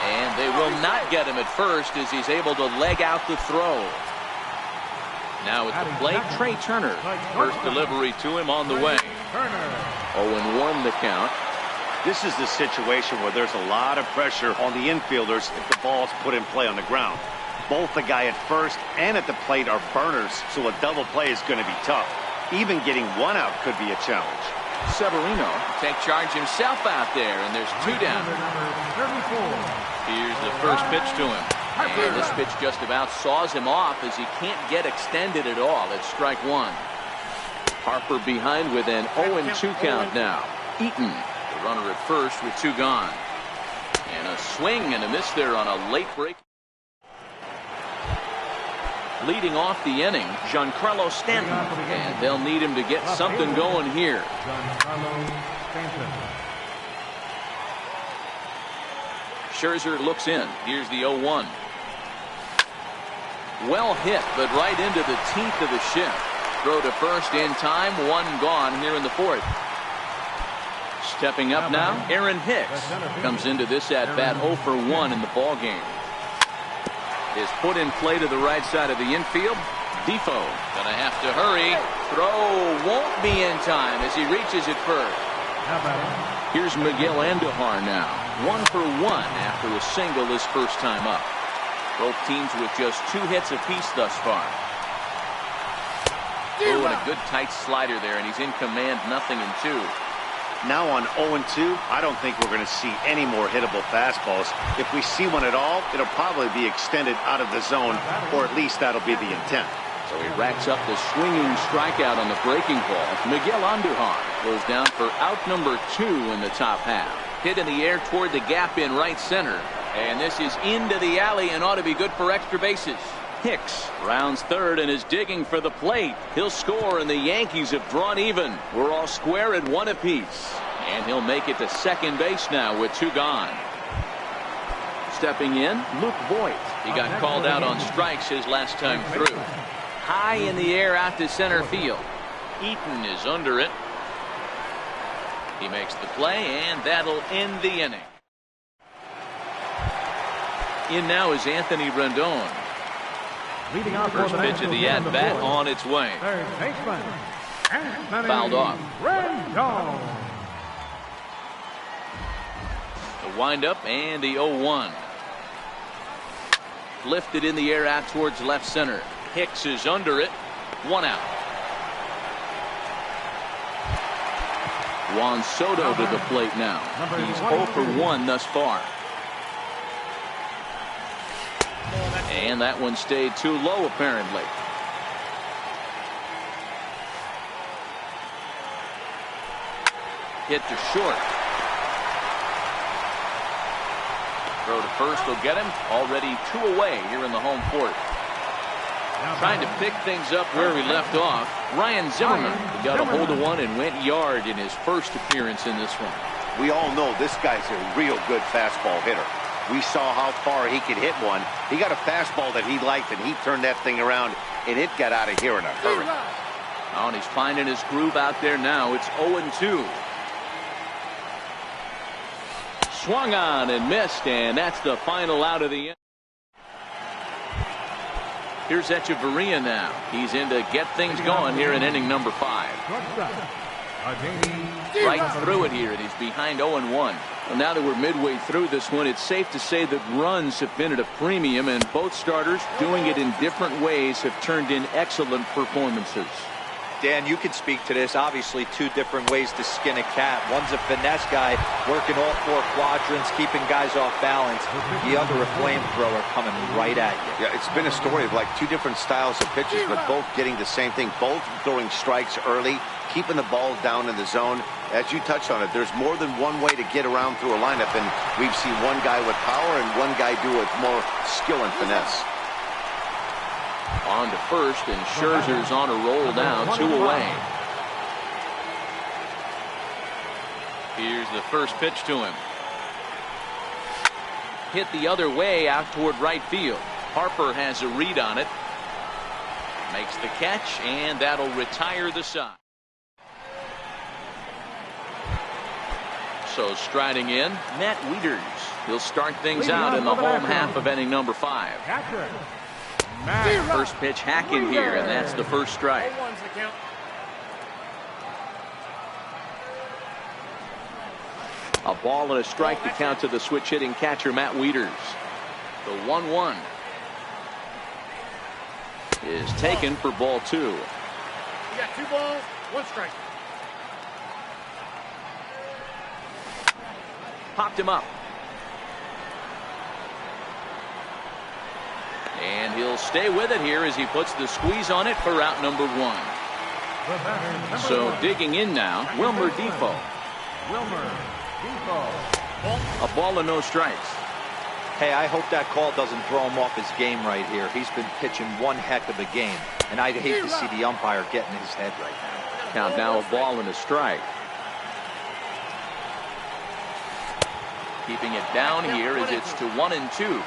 And they will not get him at first as he's able to leg out the throw. Now at the plate, Trey Turner. First delivery to him on the way. 0-1 the count. This is the situation where there's a lot of pressure on the infielders if the ball's put in play on the ground. Both the guy at first and at the plate are burners, so a double play is going to be tough. Even getting one out could be a challenge. Severino take charge himself out there, and there's two down. Here's the first pitch to him. And this pitch just about saws him off as he can't get extended at all. It's strike one. Harper behind with an 0-2 count now. Eaton, the runner at first with two gone. And a swing and a miss there on a late break. Leading off the inning, Giancarlo Stanton, and they'll need him to get something going here. Scherzer looks in. Here's the 0-1. Well hit, but right into the teeth of the shift. Throw to first in time, one gone here in the fourth. Stepping up now, Aaron Hicks comes into this at-bat 0 for 1 in the ball game. Is put in play to the right side of the infield. Defoe gonna have to hurry. Throw won't be in time as he reaches it first. Here's Miguel Andujar now. 1 for 1 after a single his first time up. Both teams with just 2 hits apiece thus far. Oh, and a good tight slider there, and he's in command, 0-2. Now on 0-2, I don't think we're going to see any more hittable fastballs. If we see one at all, it'll probably be extended out of the zone, or at least that'll be the intent. So he racks up the swinging strikeout on the breaking ball. Miguel Andujar goes down for out number 2 in the top half. Hit in the air toward the gap in right center. And this is into the alley and ought to be good for extra bases. Hicks rounds third and is digging for the plate. He'll score, and the Yankees have drawn even. We're all square at 1 apiece. And he'll make it to second base now with 2 gone. Stepping in, Luke Voigt. He got called out on strikes his last time through. High in the air out to center field. Eaton is under it. He makes the play, and that'll end the inning. In now is Anthony Rendon. First pitch of the at-bat on its way. Fouled off. The windup and the 0-1. Lifted in the air out towards left center. Hicks is under it. 1 out. Juan Soto to the plate now. He's 0 for 1 thus far. And that one stayed too low, apparently. Hit to short. Throw to first will get him. Already 2 away here in the home court. Trying to pick things up where we left off. Ryan Zimmerman got a hold of one and went yard in his first appearance in this one. We all know this guy's a real good fastball hitter. We saw how far he could hit one. He got a fastball that he liked, and he turned that thing around, and it got out of here in a hurry. Oh, and he's finding his groove out there now. It's 0-2. Swung on and missed, and that's the final out of the inning. Here's Echeverria now. He's in to get things going here in inning number 5. Right through it here, and he's behind 0-1. Well, now that we're midway through this one, it's safe to say that runs have been at a premium, and both starters, doing it in different ways, have turned in excellent performances. Dan, you can speak to this. Obviously, 2 different ways to skin a cat. One's a finesse guy, working all 4 quadrants, keeping guys off balance. The other, a flamethrower coming right at you. Yeah, it's been a story of like 2 different styles of pitches, but both getting the same thing. Both throwing strikes early, keeping the ball down in the zone. As you touched on it, there's more than one way to get around through a lineup, and we've seen one guy with power and one guy do it with more skill and finesse. On to first, and Scherzer's on a roll now, 2 away. Here's the first pitch to him. Hit the other way out toward right field. Harper has a read on it. Makes the catch, and that'll retire the side. So striding in, Matt Wieters. He'll start things out in the home half of inning number 5. First pitch hacking here, and that's the first strike. A ball and a strike to count to the switch hitting catcher Matt Wieters. The 1-1 is taken for ball 2. You got 2 balls, 1 strike. Popped him up. And he'll stay with it here as he puts the squeeze on it for out number 1. So digging in now, Wilmer Defoe. A ball and no strikes. Hey, I hope that call doesn't throw him off his game right here. He's been pitching one heck of a game, and I'd hate to see the umpire get in his head right now. Count now a ball and a strike. Keeping it down here as it's to 1-2.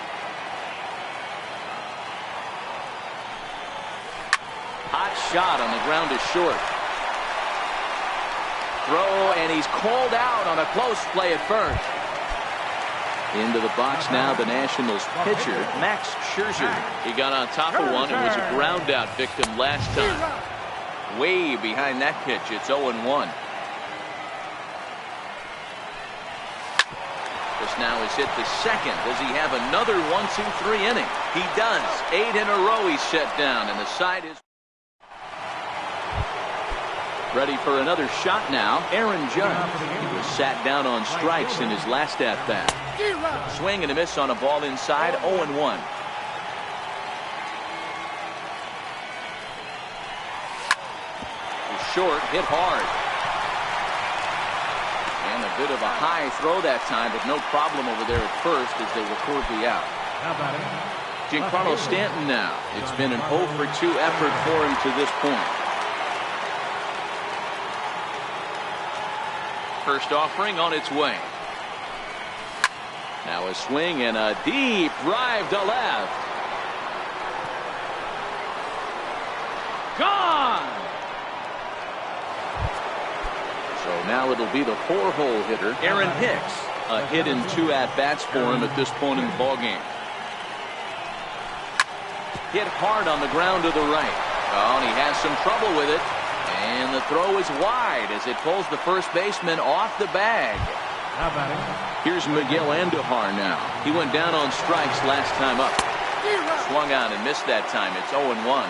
Hot shot on the ground is short. Throw, and he's called out on a close play at first. Into the box now, the Nationals pitcher, Max Scherzer. He got on top of one and was a ground out victim last time. Way behind that pitch, it's 0-1. This now is hit the second. Does he have another 1-2-3 inning? He does. 8 in a row he's set down, and the side is ready for another shot now. Aaron Judge. He was sat down on strikes in his last at-bat. Swing and a miss on a ball inside, 0-1. Short, hit hard. And a bit of a high throw that time, but no problem over there at first as they record the out. Giancarlo Stanton now. It's been an 0-for-2 effort for him to this point. First offering on its way. Now a swing and a deep drive to left. Gone! So now it'll be the 4-hole hitter, Aaron Hicks. A hit in 2 at-bats for him at this point in the ballgame. Hit hard on the ground to the right. Oh, and he has some trouble with it. And the throw is wide as it pulls the first baseman off the bag. Here's Miguel Andujar now. He went down on strikes last time up. Swung on and missed that time. It's 0-1.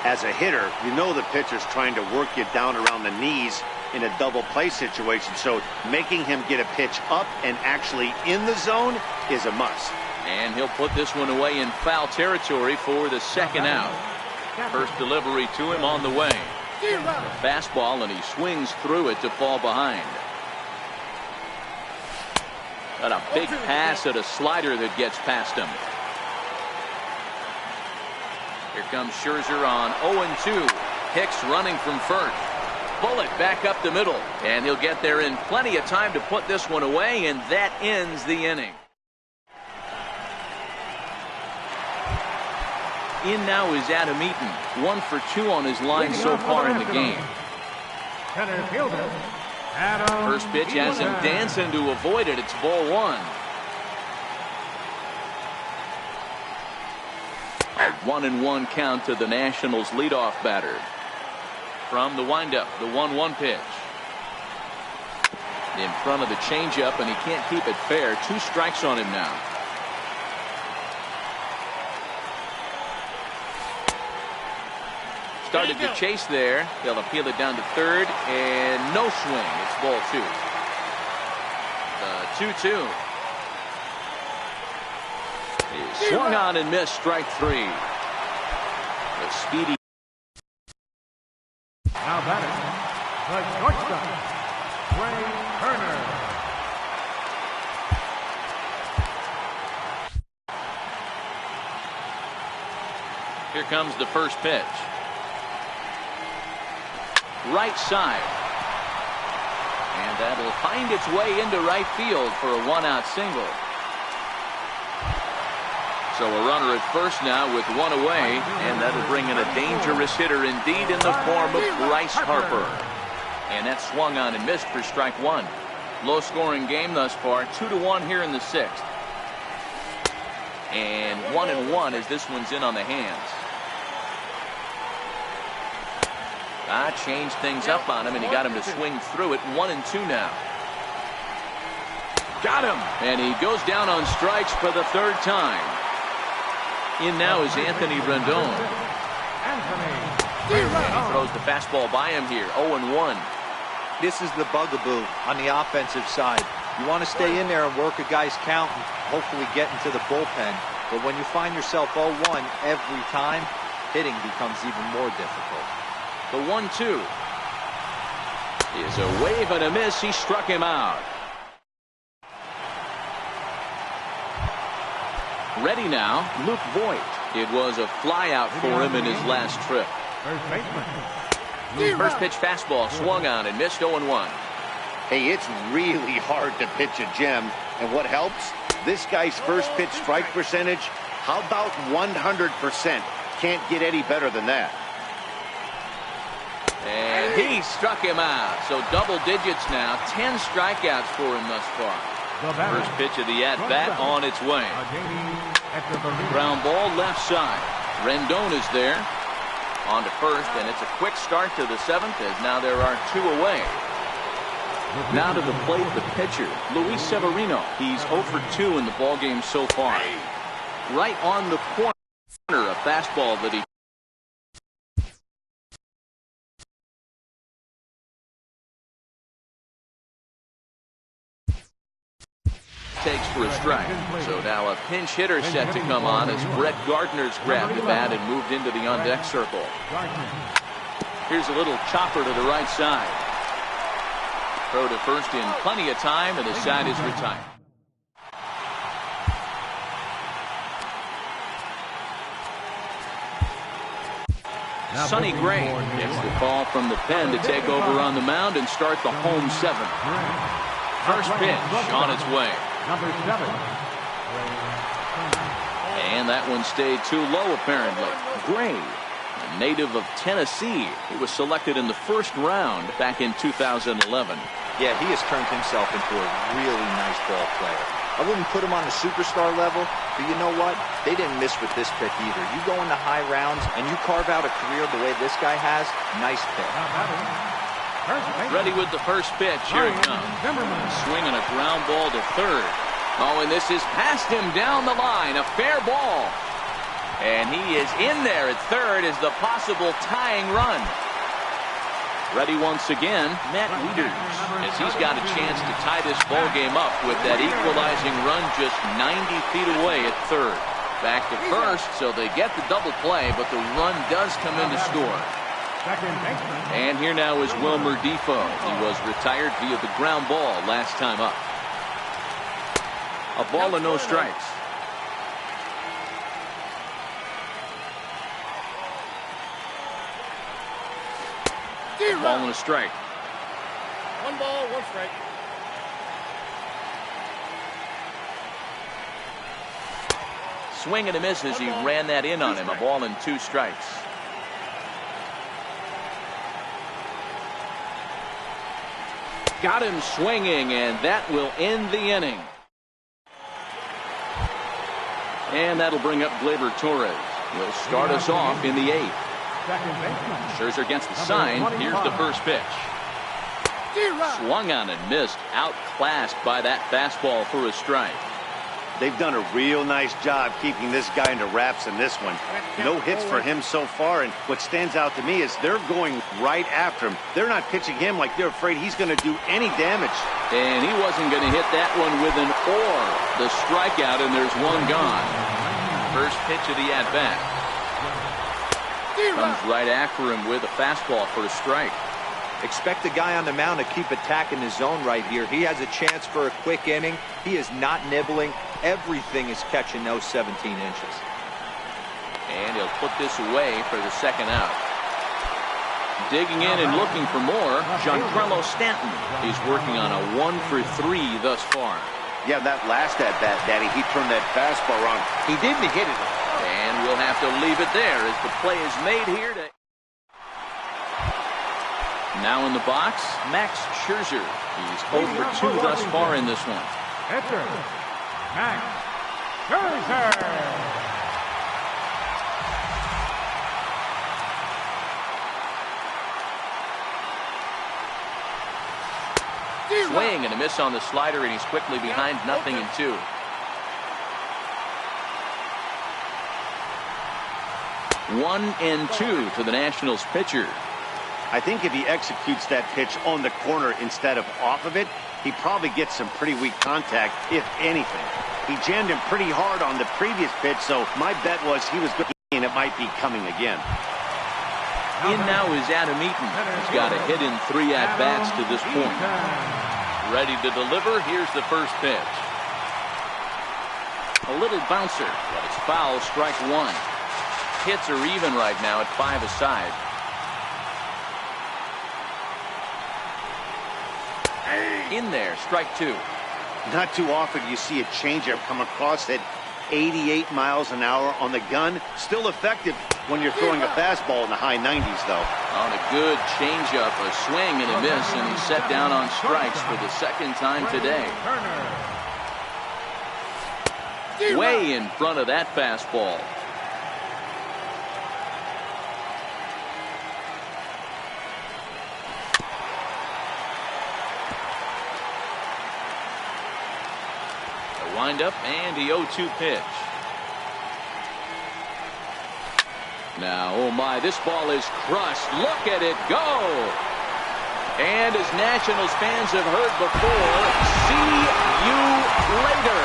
As a hitter, you know the pitcher's trying to work you down around the knees in a double play situation. So making him get a pitch up and actually in the zone is a must. And he'll put this one away in foul territory for the second out. First delivery to him on the way. Fastball, and he swings through it to fall behind. Got a big pass at a slider that gets past him. Here comes Scherzer on 0-2. Hicks running from first. Bullet back up the middle, and he'll get there in plenty of time to put this one away, and that ends the inning. In now is Adam Eaton, 1 for 2 on his line so far in the game. First pitch has him dancing to avoid it. It's ball 1. A 1-1 count to the Nationals leadoff batter. From the windup, the 1-1 pitch. In front of the changeup, and he can't keep it fair. 2 strikes on him now. Started to chase there. They'll appeal it down to third, and no swing. It's ball 2. The 2-2. He swung on and missed, strike 3. The speedy. Now batting, the shortstop, Trey Turner. Here comes the first pitch. Right side. And that'll find its way into right field for a 1-out single. So a runner at first now with 1 away, and that'll bring in a dangerous hitter indeed in the form of Bryce Harper. And that swung on and missed for strike 1. Low scoring game thus far, 2-1 here in the 6th. And 1-1 as this one's in on the hands. Changed things up on him, and he got him to swing through it. 1-2 now. Got him, and he goes down on strikes for the 3rd time. In now is Anthony Rendon. He throws the fastball by him here. 0-1. This is the bugaboo on the offensive side. You want to stay in there and work a guy's count and hopefully get into the bullpen. But when you find yourself 0-1 every time, hitting becomes even more difficult. The 1-2 is a wave and a miss. He struck him out. Ready now, Luke Voigt. It was a flyout for him in his last trip. First pitch fastball swung on and missed. 0-1. Hey, it's really hard to pitch a gem. And what helps? This guy's first pitch strike percentage, how about 100%? Can't get any better than that. And he struck him out. So double digits now. 10 strikeouts for him thus far. First pitch of the at-bat on its way. Ground ball left side. Rendon is there. On to first, and it's a quick start to the 7th as now there are 2 away. Now to the plate, the pitcher, Luis Severino. He's 0 for 2 in the ballgame so far. Right on the corner, a fastball that he takes for a strike. So now a pinch hitter set to come on as Brett Gardner's grabbed the bat and moved into the on-deck circle. Here's a little chopper to the right side. Throw to first in plenty of time, and the side is retired. Sonny Gray gets the call from the pen to take over on the mound and start the home 7th. First pitch on its way. Number 7. And that one stayed too low, apparently. Gray, a native of Tennessee. He was selected in the 1st round back in 2011. Yeah, he has turned himself into a really nice ball player. I wouldn't put him on the superstar level, but you know what? They didn't miss with this pick either. You go into high rounds and you carve out a career the way this guy has, nice pick. Ready with the first pitch. Here it comes. Swinging a ground ball to third. Oh, and this is past him down the line. A fair ball. And he is in there at third as the possible tying run. Ready once again, Matt Wieters, as he's got a chance to tie this ball game up with that equalizing run just 90 feet away at third. Back to first, so they get the double play, but the run does come in to score. And here now is Wilmer Defoe. He was retired via the ground ball last time up. A ball and no strikes. Ball and a strike. 1 ball, 1 strike. Swing and a miss as he ran that in on him. A ball and 2 strikes. Got him swinging, and that will end the inning. And that'll bring up Gleyber Torres. He'll start us off in the 8th. Scherzer gets the sign. Here's the first pitch. Swung on and missed. Outclassed by that fastball for a strike. They've done a real nice job keeping this guy into wraps in this one. No hits for him so far, and what stands out to me is they're going right after him. They're not pitching him like they're afraid he's going to do any damage. And he wasn't going to hit that one with an or. The strikeout, and there's one gone. First pitch of the at-bat. Comes right after him with a fastball for a strike. Expect the guy on the mound to keep attacking the zone right here. He has a chance for a quick inning. He is not nibbling. Everything is catching those 17 inches. And he'll put this away for the second out. Digging in and looking for more, Giancarlo Stanton. He's working on a 1 for 3 thus far. Yeah, that last at-bat, Daddy, he turned that fastball around. He didn't hit it. And we'll have to leave it there as the play is made here. Now in the box, Max Scherzer. He's 0 for 2 thus far in this one. Pitcher, Max Scherzer. Swing and a miss on the slider, and he's quickly behind 0-2. One and 2 to the Nationals pitcher. I think if he executes that pitch on the corner instead of off of it, he probably gets some pretty weak contact, if anything. He jammed him pretty hard on the previous pitch, so my bet was he was good and it might be coming again. In now is Adam Eaton. He's got a hit in 3 at-bats to this point. Ready to deliver. Here's the first pitch. A little bouncer, but it's foul, strike 1. Hits are even right now at 5 aside. In there, strike 2. Not too often you see a changeup come across at 88 miles an hour on the gun. Still effective when you're throwing a fastball in the high 90s, though. On a good changeup, a swing and a miss, and he's set down on strikes for the second time today. Way in front of that fastball. Wind up and the 0-2 pitch. Now, oh my, this ball is crushed. Look at it go. And as Nationals fans have heard before, see you later.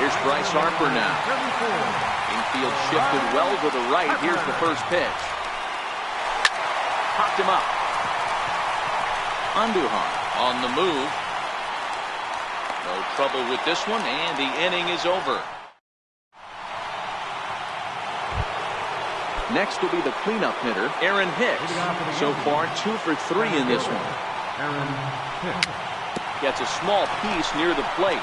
Here's Bryce Harper now. Infield shifted well to the right. Here's the first pitch. Popped him up. Andujar on the move. No trouble with this one, and the inning is over. Next will be the cleanup hitter, Aaron Hicks. So far, 2 for 3 in this one. Aaron Hicks Gets a small piece near the plate.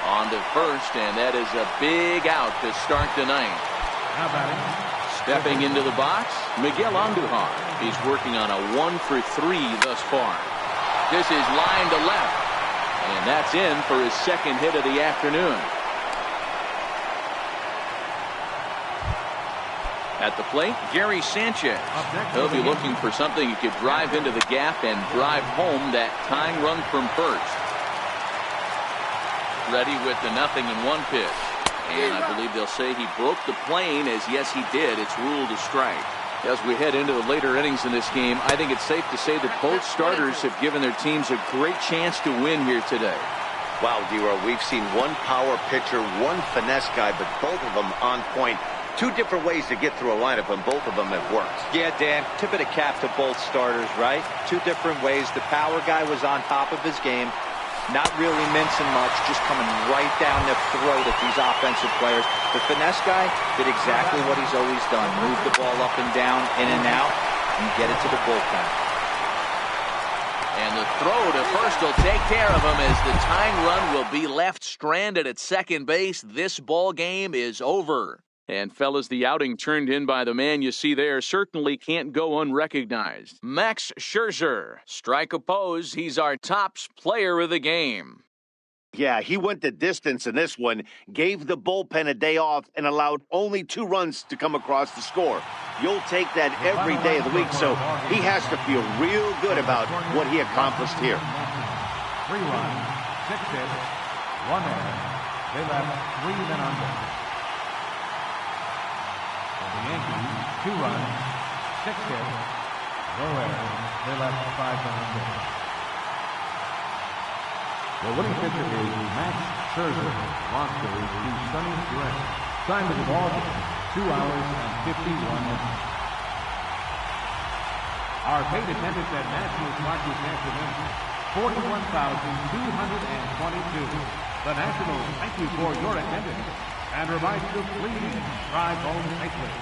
On to first, and that is a big out to start the ninth. How about it? Stepping into the box, Miguel Andujar. He's working on a 1 for 3 thus far. This is line to left. And that's in for his second hit of the afternoon. At the plate, Gary Sanchez. He'll be looking for something he could drive into the gap and drive home that tying run from first. Ready with the 0-1 pitch. And I believe they'll say he broke the plane, as yes he did. It's ruled a strike. As we head into the later innings in this game, I think it's safe to say that both starters have given their teams a great chance to win here today. Wow, D-Roll, we've seen one power pitcher, one finesse guy, but both of them on point. Two different ways to get through a lineup, and both of them have worked. Yeah, Dan, tip of the cap to both starters, right? Two different ways. The power guy was on top of his game, not really mincing much, just coming right down the throat at these offensive players. The finesse guy did exactly what he's always done. Move the ball up and down, in and out, and get it to the bullpen. And the throw to first will take care of him as the tying run will be left stranded at second base. This ball game is over. And fellas, the outing turned in by the man you see there certainly can't go unrecognized. Max Scherzer. Strike oppose. He's our top player of the game. Yeah, he went the distance in this one, gave the bullpen a day off, and allowed only 2 runs to come across the score. You'll take that every day of the week, so he has to feel real good about what he accomplished here. 3 runs, 6 hits, 1 error. They left 3 men on base. For the Yankees, 2 runs, 6 hits, no errors. They left 5 men on base. The winning pitcher is Max Scherzer. Roster is to Sonny Gray. Time to the ball game, 2 hours and 51 minutes. Our paid attendance at National Park this afternoon, 41,222. The Nationals thank you for your attendance and remind you to please drive home safely.